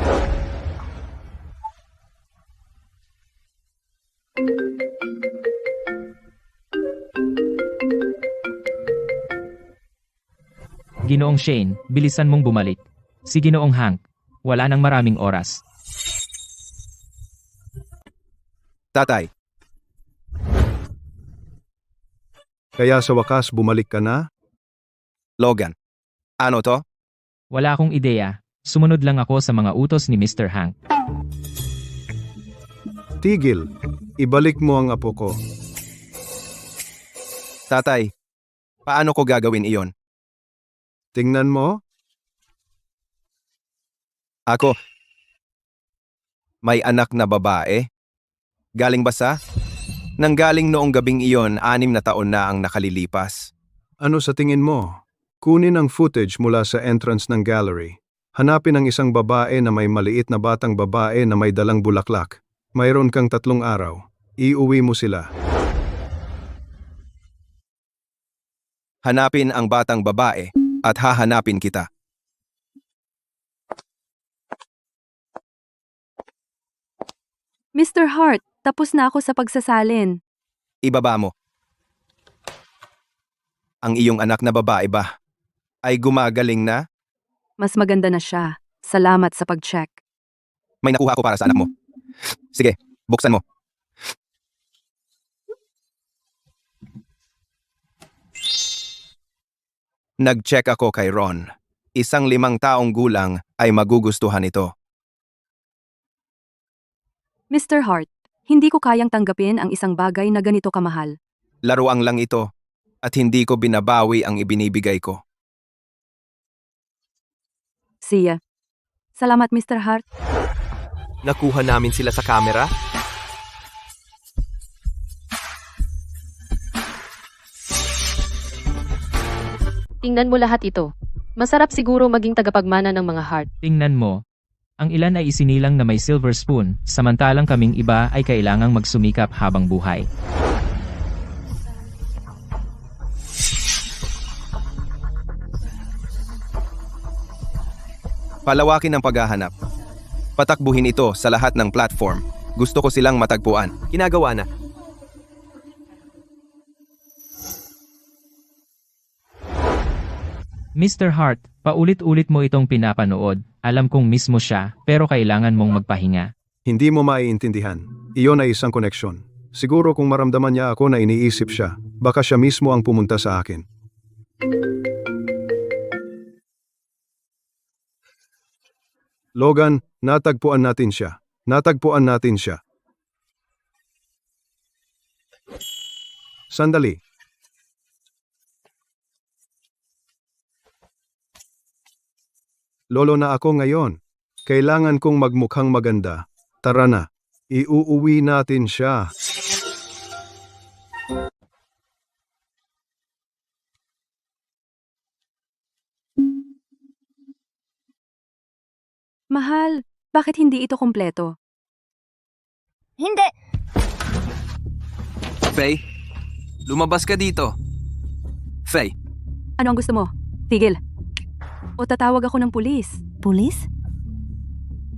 Ginoong Shane, bilisan mong bumalik. Si Ginoong Hank, wala nang maraming oras. Tatay, Kaya sa wakas bumalik ka na? Logan. Ano to? Wala akong ideya. Sumunod lang ako sa mga utos ni Mr. Hank. Tigil, ibalik mo ang apo ko. Tatay, paano ko gagawin iyon? Tingnan mo, Ako, may anak na babae. Galing ba sa? Nanggaling noong gabing iyon, 6 na taon na ang nakalilipas. ano sa tingin mo? Kunin ang footage mula sa entrance ng gallery. Hanapin ang isang babae na may maliit na batang babae na may dalang bulaklak. Mayroon kang 3 araw. Iuwi mo sila. Hanapin ang batang babae at hahanapin kita. Mr. Hart, tapos na ako sa pagsasalin. Ibaba mo. Ang iyong anak na babae ba? Ay gumagaling na? Mas maganda na siya. Salamat sa pag-check. May nakuha ko para sa anak mo. Sige, buksan mo. Nag-check ako kay Ron. Isang 5 taong gulang ay magugustuhan ito. Mr. Hart, hindi ko kayang tanggapin ang isang bagay na ganito kamahal. Laruang lang ito at hindi ko binabawi ang ibinibigay ko. Siya. Salamat, Mr. Hart. Nakuha namin sila sa camera? Tingnan mo lahat ito. Masarap siguro maging tagapagmana ng mga Hart. Tingnan mo. Ang ilan ay isinilang na may silver spoon, samantalang kaming iba ay kailangang magsumikap habang buhay. Palawakin ang paghahanap. Patakbuhin ito sa lahat ng platform. Gusto ko silang matagpuan. Ginagawa na. Mr. Hart, paulit-ulit mo itong pinapanood. Alam kong mismo siya, pero kailangan mong magpahinga. Hindi mo maiintindihan. Iyon ay isang koneksyon. Siguro kung maramdaman niya ako na iniisip siya, baka siya mismo ang pumunta sa akin. Logan, natagpuan natin siya. Natagpuan natin siya. Sandali. Lolo na ako ngayon. Kailangan kong magmukhang maganda. Tara na. Iuuwi natin siya. Mahal, bakit hindi ito kompleto? Hindi! Faye, lumabas ka dito. Faye, Ano ang gusto mo? Tigil. O tatawag ako ng pulis. Pulis?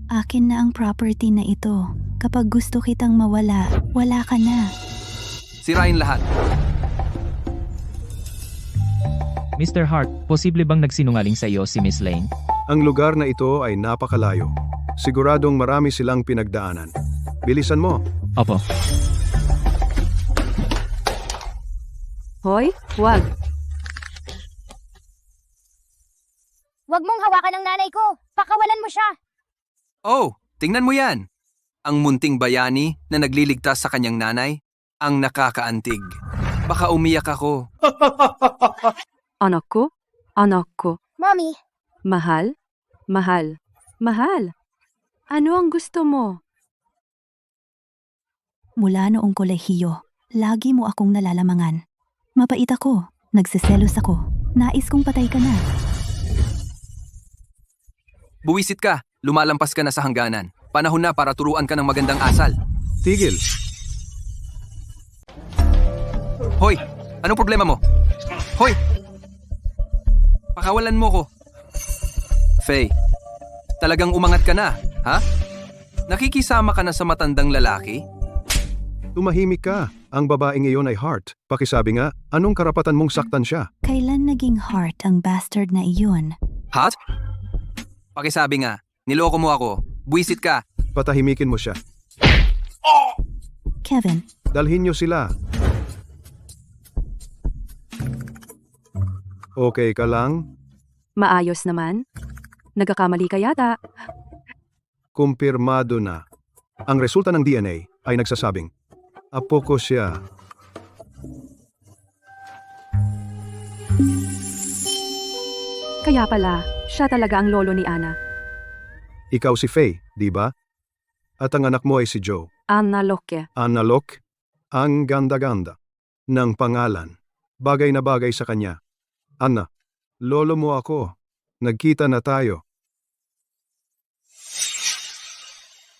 Akin na ang property na ito. Kapag gusto kitang mawala, wala ka na. sirain lahat. Mr. Hart, posible bang nagsinungaling sa iyo si Miss Lane? Ang lugar na ito ay napakalayo. Siguradong marami silang pinagdaanan. Bilisan mo. Opo. Hoy, wag. Huwag mong hawakan ang nanay ko. Pakawalan mo siya. Oh, tingnan mo yan. Ang munting bayani na nagliligtas sa kanyang nanay, ang nakakaantig. Baka umiyak ako. Anak ko? Anak ko. Mommy, Mahal? Mahal? Mahal? Ano ang gusto mo? Mula noong kolehiyo, lagi mo akong nalalamangan. Mapait ako, nagseselos ako, nais kong patay ka na. Buwisit ka, lumalampas ka na sa hangganan. Panahon na para turuan ka ng magandang asal. Tigil. Hoy, anong problema mo? Hoy! Pakawalan mo ko. Faye, talagang umangat ka na, ha? Nakikisama ka na sa matandang lalaki? Tumahimik ka. Ang babaeng iyon ay Hart. Pakisabi nga, anong karapatan mong saktan siya? Kailan naging Hart ang bastard na iyon? Hot? Pakisabi nga, niloko mo ako. Buwisit ka. Patahimikin mo siya. Kevin, Dalhin niyo sila. Okay ka lang? Maayos naman? Nagkakamali ka yata. Kumpirmado na. Ang resulta ng DNA ay nagsasabing, apo ko siya. Kaya pala, siya talaga ang lolo ni Ana. Ikaw si Faye, di ba? At ang anak mo ay si Joe. Anna Locke. Analok, ang ganda-ganda ng pangalan. Bagay na bagay sa kanya. Anna, lolo mo ako. Nagkita na tayo.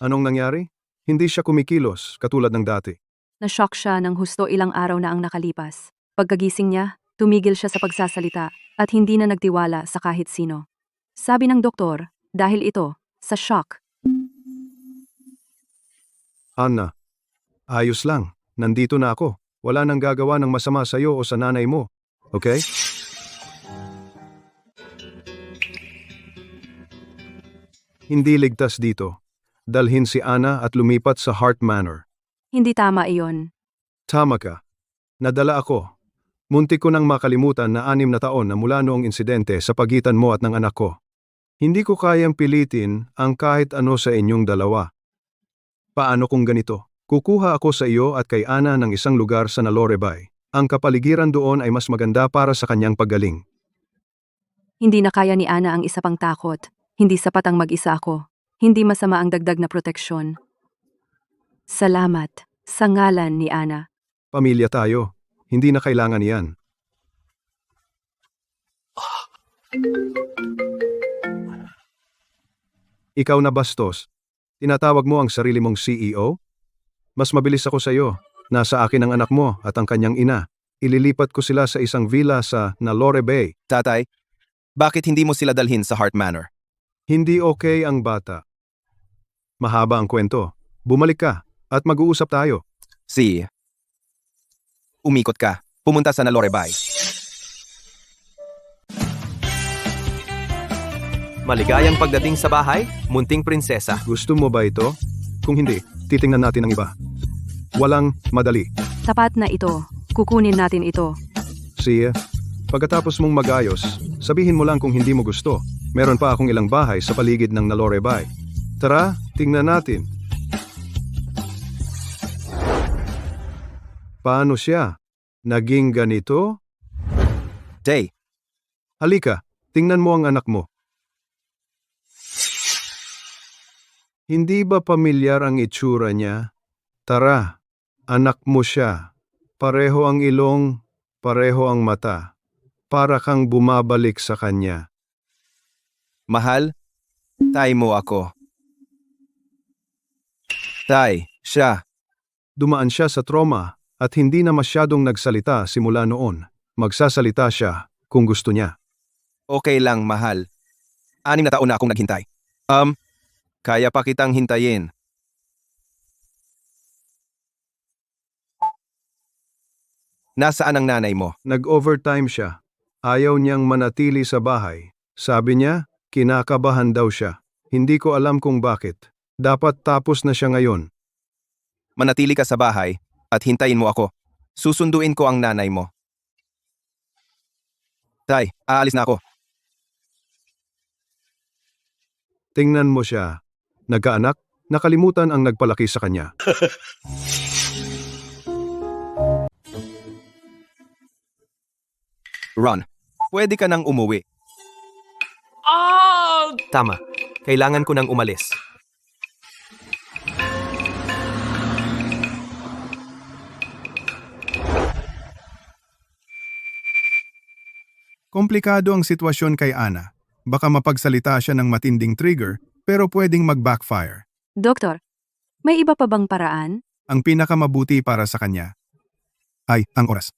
Anong nangyari? Hindi siya kumikilos katulad ng dati. Na-shock siya ng husto ilang araw na ang nakalipas. Pagkagising niya, tumigil siya sa pagsasalita at hindi na nagtiwala sa kahit sino. Sabi ng doktor, dahil ito, sa shock. Anna, ayos lang. Nandito na ako. Wala nang gagawa ng masama sa'yo o sa nanay mo. Okay? Hindi ligtas dito. Dalhin si Anna at lumipat sa Hart Manor. Hindi tama iyon. Tama ka. Nadala ako. Muntik ko nang makalimutan na 6 na taon na mula noong insidente sa pagitan mo at ng anak ko. Hindi ko kayang pilitin ang kahit ano sa inyong dalawa. Paano kung ganito? Kukuha ako sa iyo at kay Ana ng isang lugar sa Nalore Bay. Ang kapaligiran doon ay mas maganda para sa kanyang paggaling. Hindi na kaya ni Ana ang isa pang takot. Hindi sapat ang mag-isa ako. Hindi masama ang dagdag na proteksyon. Salamat sa ngalan ni Ana. Pamilya tayo. Hindi na kailangan yan. Ikaw na bastos. Tinatawag mo ang sarili mong CEO? Mas mabilis ako sa iyo. Nasa akin ang anak mo at ang kanyang ina. Ililipat ko sila sa isang villa sa Nalore Bay. Tatay, bakit hindi mo sila dalhin sa Hart Manor? Hindi okay ang bata. Mahaba ang kwento. Bumalik ka at mag-uusap tayo. Umikot ka. Pumunta sa Nalore Bay. Maligayang pagdating sa bahay, munting prinsesa. Gusto mo ba ito? Kung hindi, titingnan natin ang iba. Walang madali. Sapat na ito. Kukunin natin ito. Siya, pagkatapos mong magayos, sabihin mo lang kung hindi mo gusto. Meron pa akong ilang bahay sa paligid ng Nalore Bay. Tara, tingnan natin. Paano siya? Naging ganito? Day, Halika, tingnan mo ang anak mo. Hindi ba pamilyar ang itsura niya? Tara, anak mo siya. Pareho ang ilong, pareho ang mata. Para kang bumabalik sa kanya. mahal, tay mo ako. Tay, siya. Dumaan siya sa trauma At hindi na masyadong nagsalita simula noon. Magsasalita siya kung gusto niya. Okay lang, mahal. 6 na taon na akong naghintay. Kaya pa kitang hintayin. Nasaan ang nanay mo? Nag-overtime siya. Ayaw niyang manatili sa bahay. Sabi niya, kinakabahan daw siya. Hindi ko alam kung bakit. Dapat tapos na siya ngayon. Manatili ka sa bahay at hintayin mo ako. Susunduin ko ang nanay mo. Tay, aalis na ako. Tingnan mo siya. Nagkaanak, nakalimutan ang nagpalaki sa kanya. Ron, pwede ka nang umuwi. Tama. Kailangan ko nang umalis. Komplikado ang sitwasyon kay Ana. Baka mapagsalita siya ng matinding trigger, pero pwedeng mag-backfire. Doktor, may iba pa bang paraan? Ang pinakamabuti para sa kanya ay ang oras.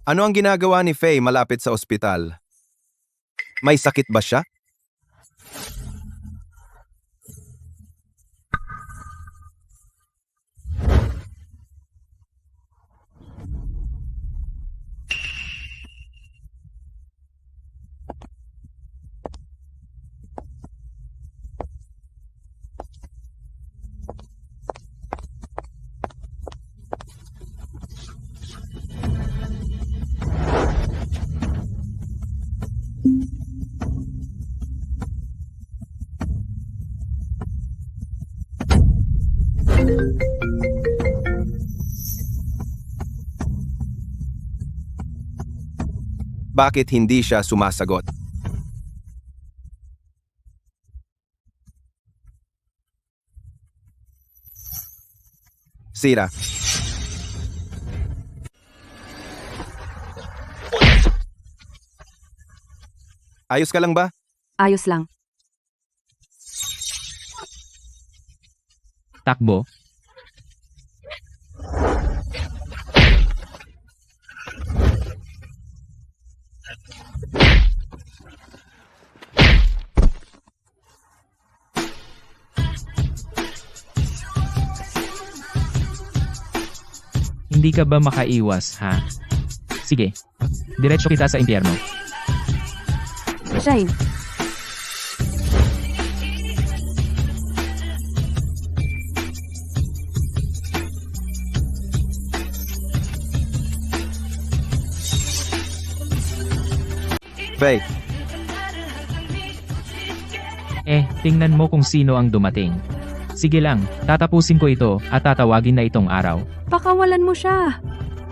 Ano ang ginagawa ni Faye malapit sa ospital? May sakit ba siya? Bakit hindi siya sumasagot? Sira. Ayos ka lang ba? Ayos lang. Takbo. Hindi ka ba makaiwas, ha? Sige. Diretso kita sa impyerno. Shine, Faye, Tingnan mo kung sino ang dumating. Sige lang, tatapusin ko ito at tatawagin na itong araw. pakawalan mo siya.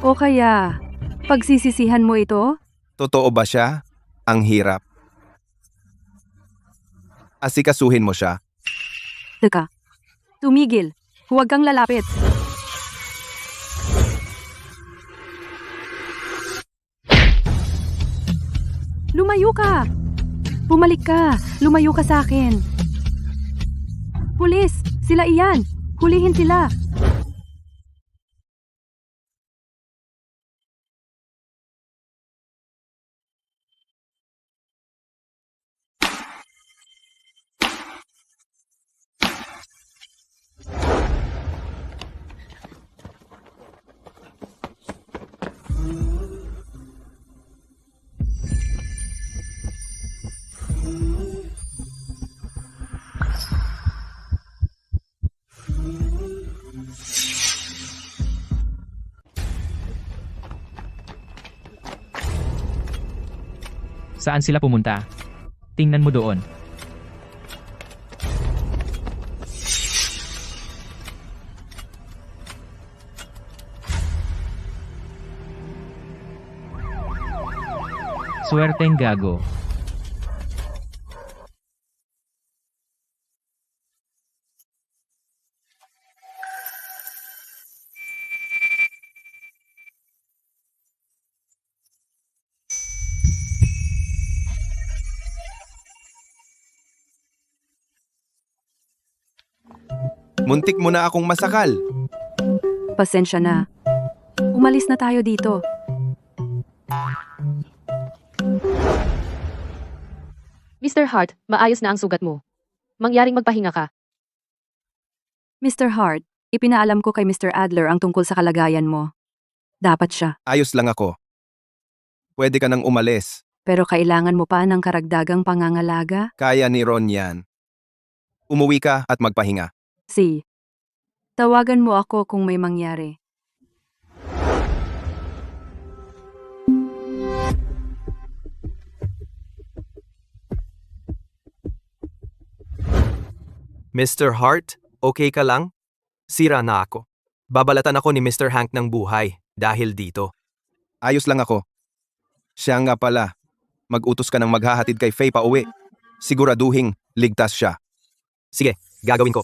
O kaya, pagsisisihan mo ito? totoo ba siya? Ang hirap. Asikasuhin mo siya. Teka, tumigil. Huwag kang lalapit. Lumayo ka! Bumalik ka! Lumayo ka sa akin! Pulis! Sila iyan! Hulihin sila! Saan sila pumunta? Tingnan mo doon. Swerteng gago. Muntik mo na akong masakal. Pasensya na. Umalis na tayo dito. Mr. Hart, maayos na ang sugat mo. Mangyaring magpahinga ka. Mr. Hart, ipinaalam ko kay Mr. Adler ang tungkol sa kalagayan mo. Dapat siya, Ayos lang ako. Pwede ka nang umalis. pero kailangan mo pa ng karagdagang pangangalaga? Kaya ni Ron yan. Umuwi ka at magpahinga. Si, tawagan mo ako kung may mangyari. Mr. Hart, okay ka lang? Sira na ako. Babalatan ako ni Mr. Hank ng buhay dahil dito. Ayos lang ako. Siya nga pala. Mag-utos ka ng maghahatid kay Faye pa uwi. Siguraduhing ligtas siya. Sige, gagawin ko.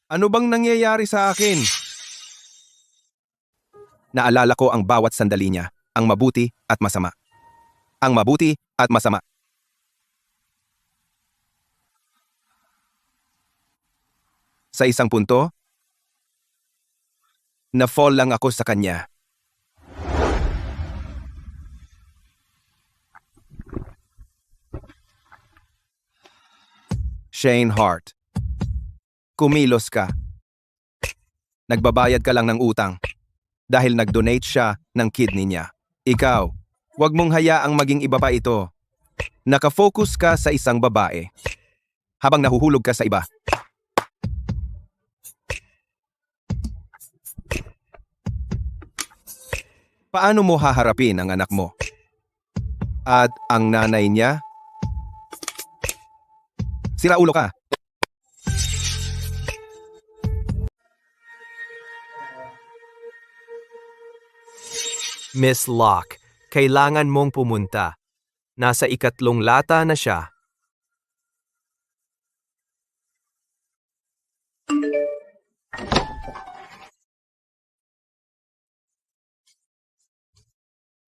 Ano bang nangyayari sa akin? Naalala ko ang bawat sandali niya, ang mabuti at masama. Ang mabuti at masama. Sa isang punto, na-fall lang ako sa kanya. Shane Hart. Kumilos ka. Nagbabayad ka lang ng utang dahil nag-donate siya ng kidney niya. Ikaw, huwag mong hayaang maging iba pa ito. Nakafocus ka sa isang babae habang nahuhulog ka sa iba. Paano mo haharapin ang anak mo? At ang nanay niya? Sira ulo ka. Miss Locke, kailangan mong pumunta. Nasa 3 lata na siya.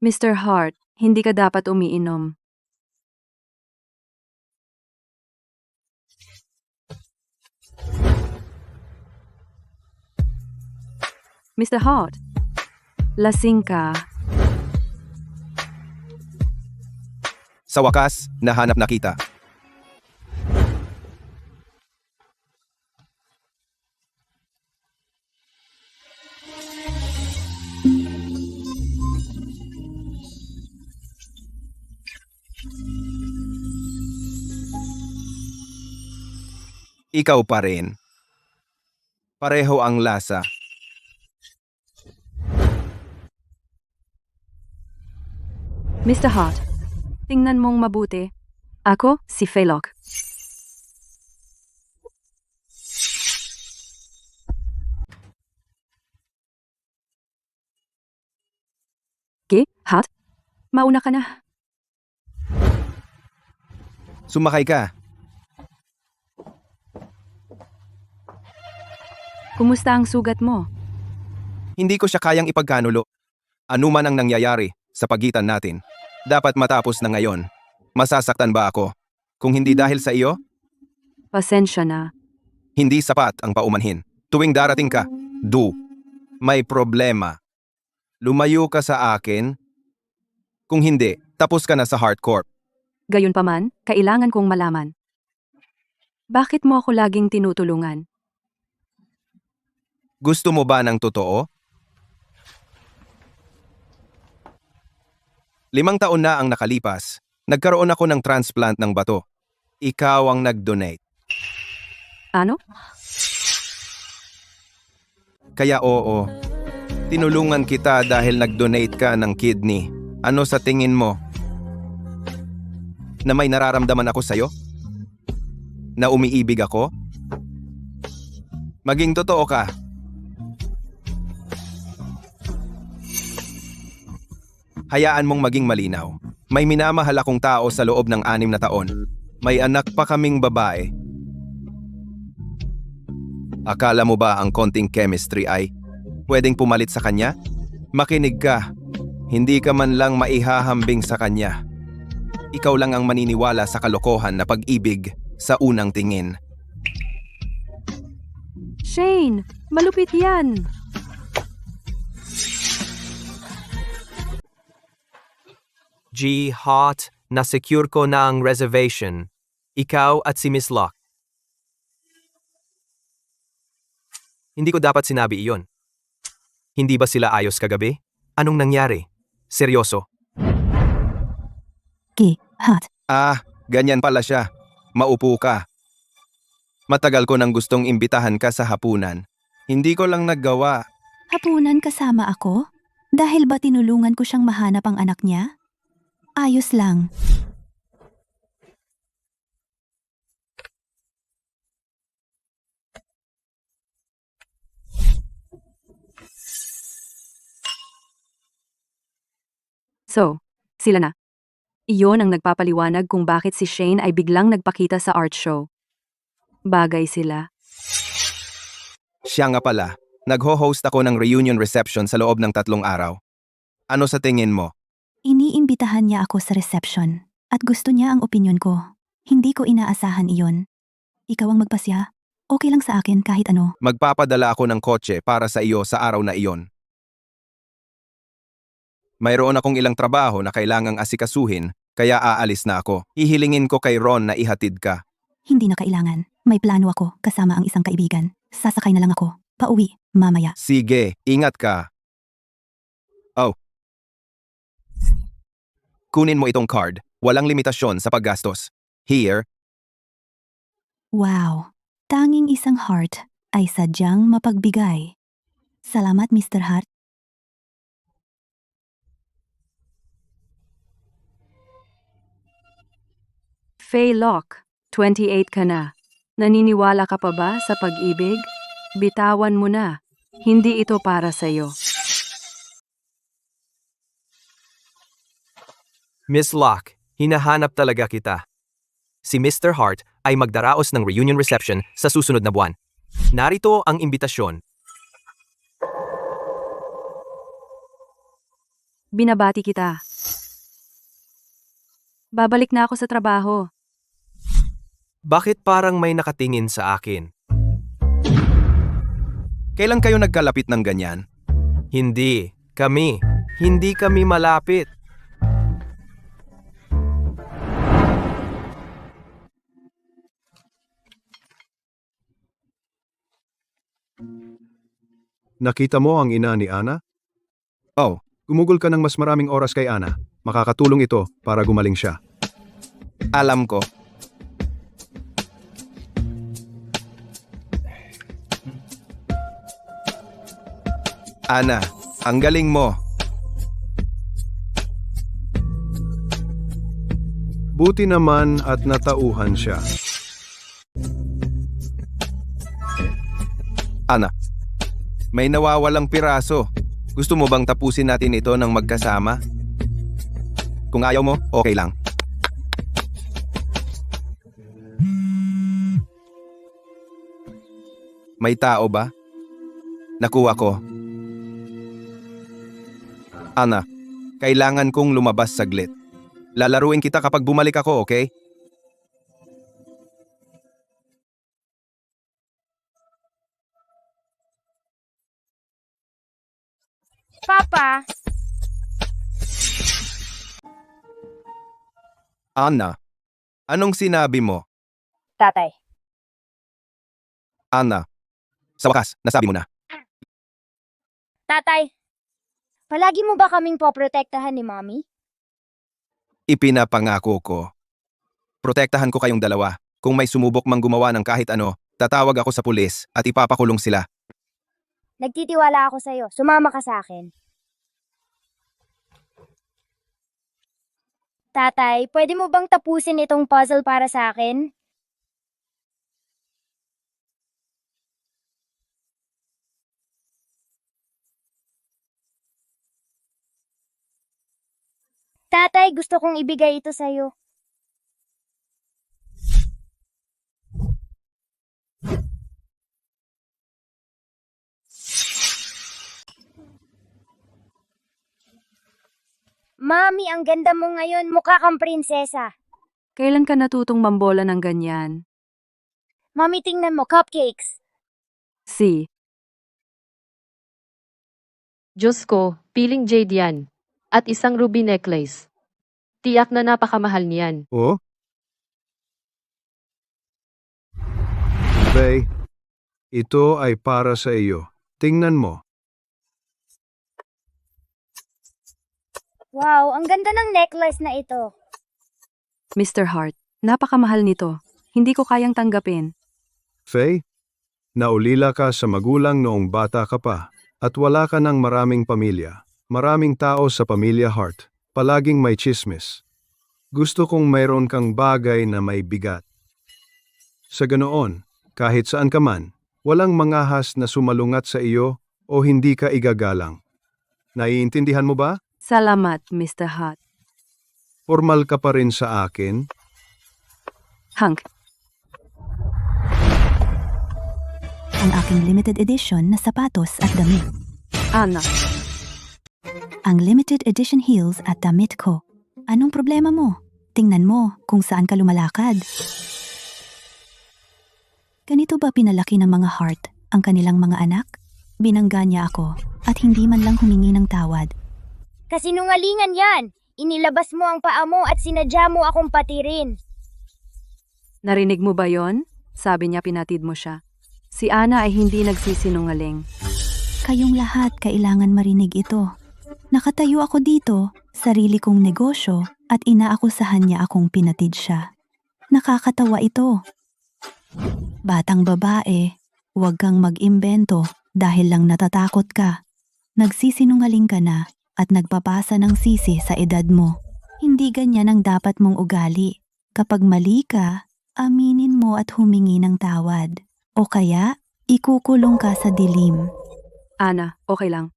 Mr. Hart, hindi ka dapat umiinom. Mr. Hart, lasing ka. Sa wakas, nahanap na kita. Ikaw pa rin. Pareho ang lasa. Mr. Hart, tingnan mong mabuti. Ako, si Felok. Hart? Mauna ka na. Sumakay ka. Kumusta ang sugat mo? Hindi ko siya kayang ipagkanulo. Ano man ang nangyayari sa pagitan natin, dapat matapos na ngayon. Masasaktan ba ako? Kung hindi dahil sa iyo, Pasensya na. hindi sapat ang paumanhin. Tuwing darating ka, may problema. Lumayo ka sa akin. Kung hindi, tapos ka na sa Hardcore. Gayunpaman, kailangan kong malaman. Bakit mo ako laging tinutulungan? Gusto mo ba ng totoo? 5 taon na ang nakalipas. Nagkaroon ako ng transplant ng bato. Ikaw ang nag-donate. Ano? Kaya oo, tinulungan kita dahil nag-donate ka ng kidney. Ano sa tingin mo? Na may nararamdaman ako sa'yo? Na umiibig ako? Maging totoo ka. Hayaan mong maging malinaw. May minamahal akong tao sa loob ng 6 na taon. May anak pa kaming babae. Akala mo ba ang konting chemistry ay pwedeng pumalit sa kanya? Makinig ka. Hindi ka man lang maihahambing sa kanya. Ikaw lang ang maniniwala sa kalokohan na pag-ibig sa unang tingin. Shane, malupit yan. Hot, na-secure ko na ang reservation. Ikaw at si Miss Locke. Hindi ko dapat sinabi iyon. Hindi ba sila ayos kagabi? Anong nangyari? Seryoso? Hot. Ganyan pala siya. Maupo ka. Matagal ko nang gustong imbitahan ka sa hapunan. Hindi ko lang naggawa. Hapunan kasama ako? Dahil ba tinulungan ko siyang mahanap ang anak niya? Ayos lang. So, sila na. Iyon ang nagpapaliwanag kung bakit si Shane ay biglang nagpakita sa art show. Bagay sila. Siya nga pala. Nagho-host ako ng reunion reception sa loob ng 3 araw. Ano sa tingin mo? Iniimbitahan niya ako sa reception at gusto niya ang opinyon ko. Hindi ko inaasahan iyon. Ikaw ang magpasya. Okay lang sa akin kahit ano. Magpapadala ako ng kotse para sa iyo sa araw na iyon. Mayroon akong ilang trabaho na kailangang asikasuhin, kaya aalis na ako. Ihilingin ko kay Ron na ihatid ka. Hindi na kailangan. May plano ako kasama ang isang kaibigan. Sasakay na lang ako. Pauwi, mamaya. Sige, ingat ka. Oh. Kunin mo itong card. Walang limitasyon sa paggastos. Here. Wow. Tanging isang heart ay sadyang mapagbigay. Salamat, Mr. Hart. Faye Locke, 28 ka na. Naniniwala ka pa ba sa pag-ibig? Bitawan mo na. Hindi ito para sa'yo. Miss Locke, hinahanap talaga kita. Si Mr. Hart ay magdaraos ng reunion reception sa susunod na buwan. Narito ang imbitasyon. Binabati kita. Babalik na ako sa trabaho. Bakit parang may nakatingin sa akin? Kailan kayo nagkalapit ng ganyan? Hindi. Kami. Hindi kami malapit. Nakita mo ang ina ni Ana? Oh, Gumugol ka ng mas maraming oras kay Ana. Makakatulong ito para gumaling siya. alam ko. Ana, ang galing mo. Buti naman at natauhan siya. Ana, may nawawalang piraso. Gusto mo bang tapusin natin ito ng magkasama? Kung ayaw mo, okay lang. May tao ba? Nakuha ko. Ana, kailangan kong lumabas saglit. Lalaruin kita kapag bumalik ako, okay? Papa, Ana, anong sinabi mo? tatay. Ana, sa wakas, nasabi mo na. Tatay, palagi mo ba kaming poprotektahan ni Mommy? Ipinapangako ko. Protektahan ko kayong dalawa. Kung may sumubok mang gumawa ng kahit ano, tatawag ako sa pulis at ipapakulong sila. Nagtitiwala ako sa'yo. Sumama ka sa akin. Tatay, pwede mo bang tapusin itong puzzle para sa akin? Tatay, gusto kong ibigay ito sa'yo. Mami, ang ganda mo ngayon. Mukha kang prinsesa. Kailan ka natutong mambola ng ganyan? Mami, tingnan mo, cupcakes. Si, Diyos ko, piling jade yan. At isang ruby necklace. Tiyak na napakamahal niyan. Oh? Faye, ito ay para sa iyo. Tingnan mo. Wow, ang ganda ng necklace na ito. Mr. Hart, napakamahal nito. Hindi ko kayang tanggapin. Faye, naulila ka sa magulang noong bata ka pa at wala ka ng maraming pamilya. Maraming tao sa pamilya Hart. Palaging may chismis. Gusto kong mayroon kang bagay na may bigat. Sa ganoon, kahit saan ka man, walang mangahas na sumalungat sa iyo o hindi ka igagalang. Naiintindihan mo ba? Salamat, Mr. Hart. Formal ka pa rin sa akin. Hank, Ang aking limited edition na sapatos at damit. Ana, Ang limited edition heels at damit ko. Anong problema mo? Tingnan mo kung saan ka lumalakad. Ganito ba pinalaki ng mga Hart ang kanilang mga anak? Binangga niya ako at hindi man lang humingi ng tawad. Kasinungalingan yan. Inilabas mo ang paa mo at sinadya mo akong patirin. narinig mo ba yon? Sabi niya pinatid mo siya. Si Ana ay hindi nagsisinungaling. Kayong lahat kailangan marinig ito. Nakatayo ako dito, sarili kong negosyo at inaakusahan niya akong pinatid siya. Nakakatawa ito. Batang babae, huwag kang mag-imbento dahil lang natatakot ka. Nagsisinungaling ka na at nagpapasa ng sisi sa edad mo. Hindi ganyan ang dapat mong ugali. Kapag mali ka, aminin mo at humingi ng tawad. O kaya, ikukulong ka sa dilim. Ana, okay lang.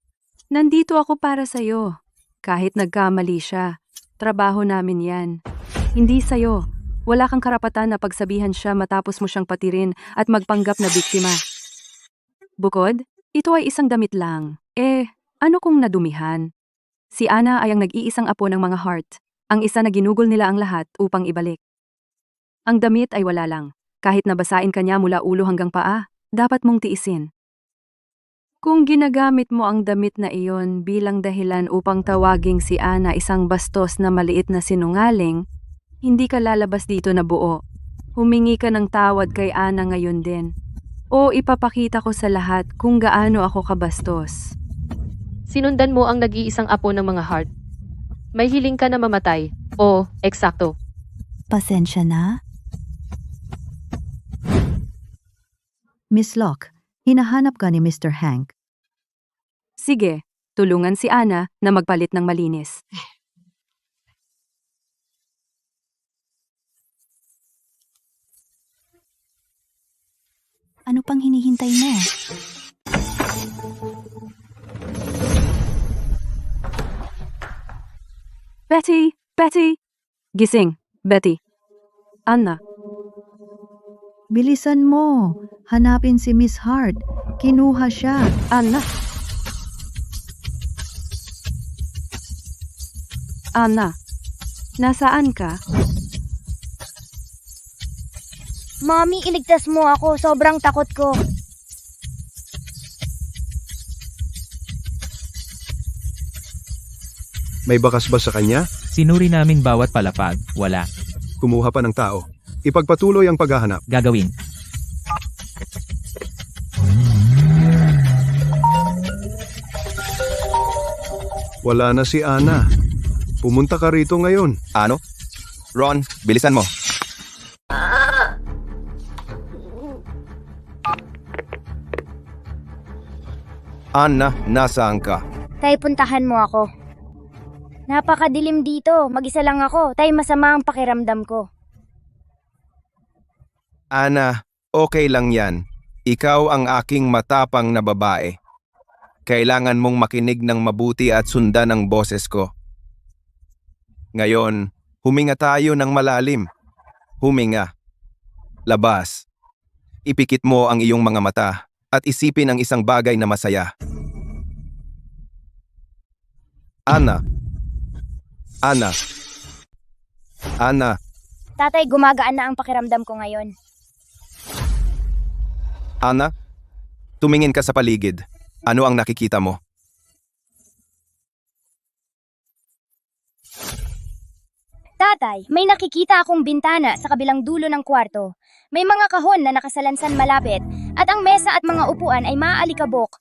Nandito ako para sa'yo. Kahit nagkamali siya, trabaho namin yan. Hindi sa'yo. Wala kang karapatan na pagsabihan siya matapos mo siyang patirin at magpanggap na biktima. Bukod, ito ay isang damit lang. Ano kung nadumihan? Si Ana ay ang nag-iisang apo ng mga Hart, ang isa na ginugol nila ang lahat upang ibalik. Ang damit ay wala lang. Kahit nabasain ka niya mula ulo hanggang paa, dapat mong tiisin. Kung ginagamit mo ang damit na iyon bilang dahilan upang tawaging si Ana isang bastos na maliit na sinungaling, hindi ka lalabas dito na buo. Humingi ka ng tawad kay Ana ngayon din. O ipapakita ko sa lahat kung gaano ako kabastos. Sinundan mo ang nag-iisang apo ng mga Hart. May hiling ka na mamatay. O, eksakto. Pasensya na. Miss Locke, hinahanap ka ni Mr. Hank. Sige, tulungan si Ana na magpalit ng malinis. Ano pang hinihintay mo? Betty! Betty! Gising, Betty. Ana, Bilisan mo. Hanapin si Miss Hart. Kinuha siya. Ana. Ana, nasaan ka? Mami, iligtas mo ako. Sobrang takot ko. May bakas ba sa kanya? Sinuri namin bawat palapag. Wala. Kumuha pa ng tao. Ipagpatuloy ang paghahanap. Gagawin. Wala na si Ana. Pumunta ka rito ngayon. Ano? Ron, bilisan mo. Ana, nasaan ka? Tay, puntahan mo ako. Napakadilim dito. Mag-isa lang ako. Tay, masama ang pakiramdam ko. Ana, okay lang yan. Ikaw ang aking matapang na babae. Kailangan mong makinig ng mabuti at sundan ang boses ko. Ngayon, huminga tayo ng malalim. Huminga. Labas. Ipikit mo ang iyong mga mata at isipin ang isang bagay na masaya. Ana, Ana. Ana, Tatay, gumagaan na ang pakiramdam ko ngayon. Ana, tumingin ka sa paligid. Ano ang nakikita mo? Tatay, may nakikita akong bintana sa kabilang dulo ng kwarto. May mga kahon na nakasalansan malapit, at ang mesa at mga upuan ay maaalikabok.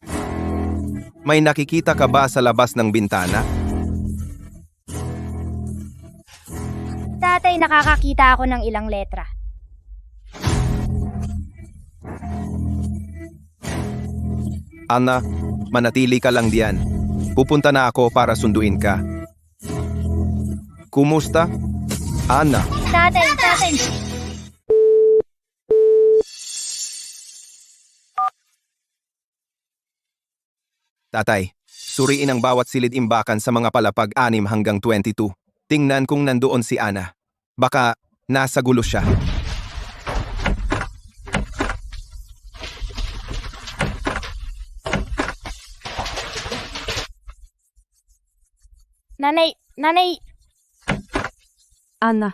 May nakikita ka ba sa labas ng bintana? Tatay, nakakakita ako ng ilang letra. Ana, manatili ka lang diyan. Pupunta na ako para sunduin ka. Kumusta? Ana, Tatay. tatay, suriin ang bawat silid-imbakan sa mga palapag 6 hanggang 22. Tingnan kung nandoon si Ana. Baka nasa gulo siya. Nanay, Ana,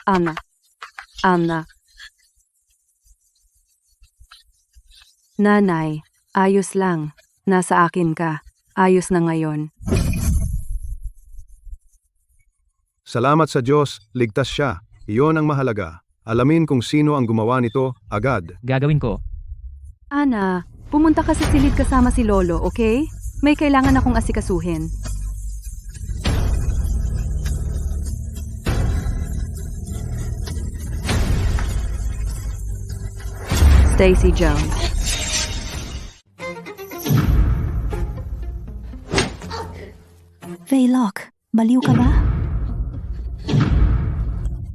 Ana, Ana. Nanay, ayos lang. Nasa akin ka. Ayos na ngayon. Salamat sa Diyos, ligtas siya. Iyon ang mahalaga. Alamin kung sino ang gumawa nito agad. Gagawin ko. Ana, pumunta ka sa silid kasama si Lolo, okay? May kailangan akong asikasuhin. Stacy Jones. Veylock, baliw ka ba?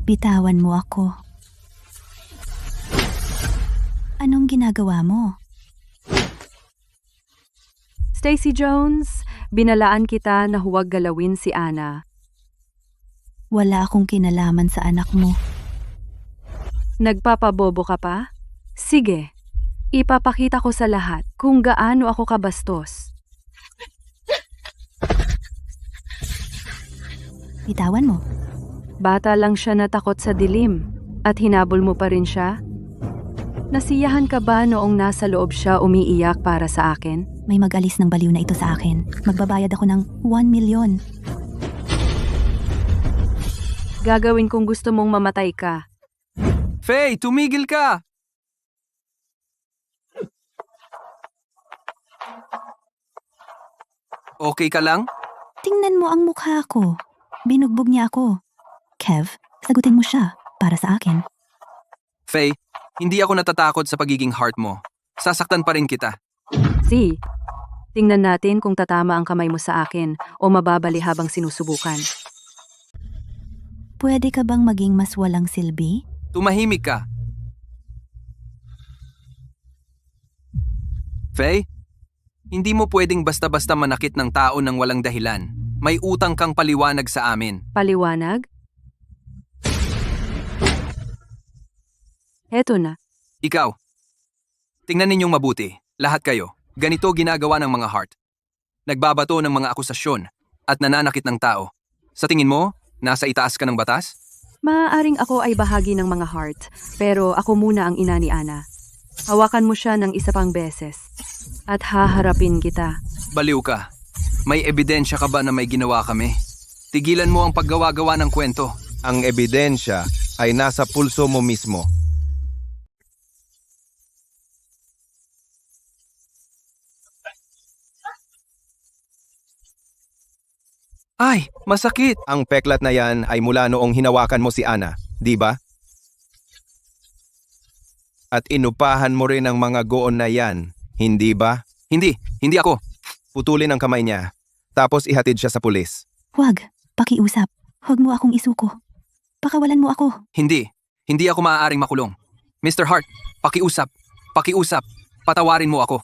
Bitawan mo ako. Anong ginagawa mo? Stacy Jones, binalaan kita na huwag galawin si Ana. Wala akong kinalaman sa anak mo. Nagpapabobo ka pa? Sige, ipapakita ko sa lahat kung gaano ako kabastos. Bitawan mo. Bata lang siya na takot sa dilim at hinabol mo pa rin siya? Nasiyahan ka ba noong nasa loob siya umiiyak para sa akin? May mag-alis ng baliw na ito sa akin. Magbabayad ako ng 1 milyon. Gagawin kung gusto mong mamatay ka. Faye, tumigil ka! Okay ka lang? Tingnan mo ang mukha ko. Binugbog niya ako. Kev, sagutin mo siya para sa akin. Faye, hindi ako natatakot sa pagiging heart mo. Sasaktan pa rin kita. Si, tingnan natin kung tatama ang kamay mo sa akin o mababali habang sinusubukan. Pwede ka bang maging mas walang silbi? Tumahimik ka. Faye, hindi mo pwedeng basta-basta manakit ng tao ng walang dahilan. May utang kang paliwanag sa amin. Paliwanag? Heto na. Ikaw, tingnan ninyong mabuti. Lahat kayo. Ganito ginagawa ng mga heart. Nagbabato ng mga akusasyon at nananakit ng tao. Sa tingin mo, nasa itaas ka ng batas? Maaaring ako ay bahagi ng mga heart, pero ako muna ang ina ni Ana. Hawakan mo siya ng isa pang beses. At haharapin kita. Baliw ka. May ebidensya ka ba na may ginawa kami? Tigilan mo ang paggawa-gawa ng kwento. Ang ebidensya ay nasa pulso mo mismo. Ay, masakit! Ang peklat na yan ay mula noong hinawakan mo si Ana, di ba? At inupahan mo rin ang mga goon na yan, hindi ba? Hindi ako. Putulin ang kamay niya, tapos ihatid siya sa pulis. Huwag, pakiusap. Huwag mo akong isuko. Pakawalan mo ako. Hindi ako maaaring makulong. Mr. Hart, pakiusap. Patawarin mo ako.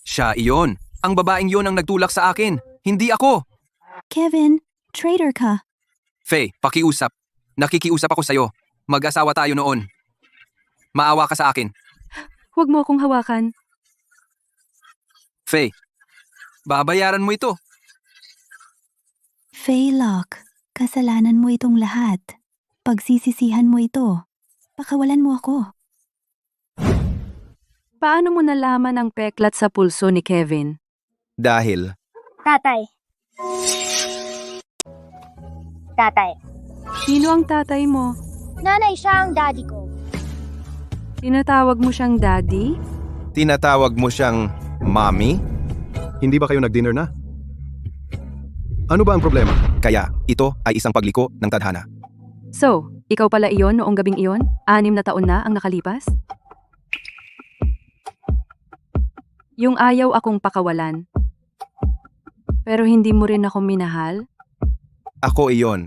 Siya iyon. Ang babaeng yon ang nagtulak sa akin. Hindi ako. Kevin, traitor ka. Faye, pakiusap. Nakikiusap ako sa'yo. Mag-asawa tayo noon. Maawa ka sa akin. Huwag mo akong hawakan. Faye, babayaran mo ito. Faylock, kasalanan mo itong lahat. Pagsisisihan mo ito. Pakawalan mo ako. Paano mo nalaman ang peklat sa pulso ni Kevin? Dahil, Tatay. Tatay. Sino ang tatay mo? Nanay, siya ang daddy ko. Tinatawag mo siyang daddy? tinatawag mo siyang mommy? Hindi ba kayo nag-dinner na? Ano ba ang problema? Kaya, ito ay isang pagliko ng tadhana. So, ikaw pala iyon noong gabing iyon? 6 na taon na ang nakalipas? Yung ayaw akong pakawalan. Pero hindi mo rin ako minahal? Ako iyon.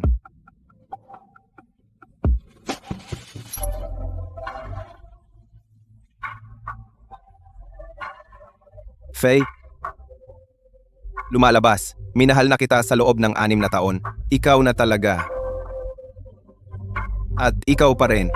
Faye, lumalabas. Minahal na kita sa loob ng 6 na taon. Ikaw na talaga. At ikaw pa rin.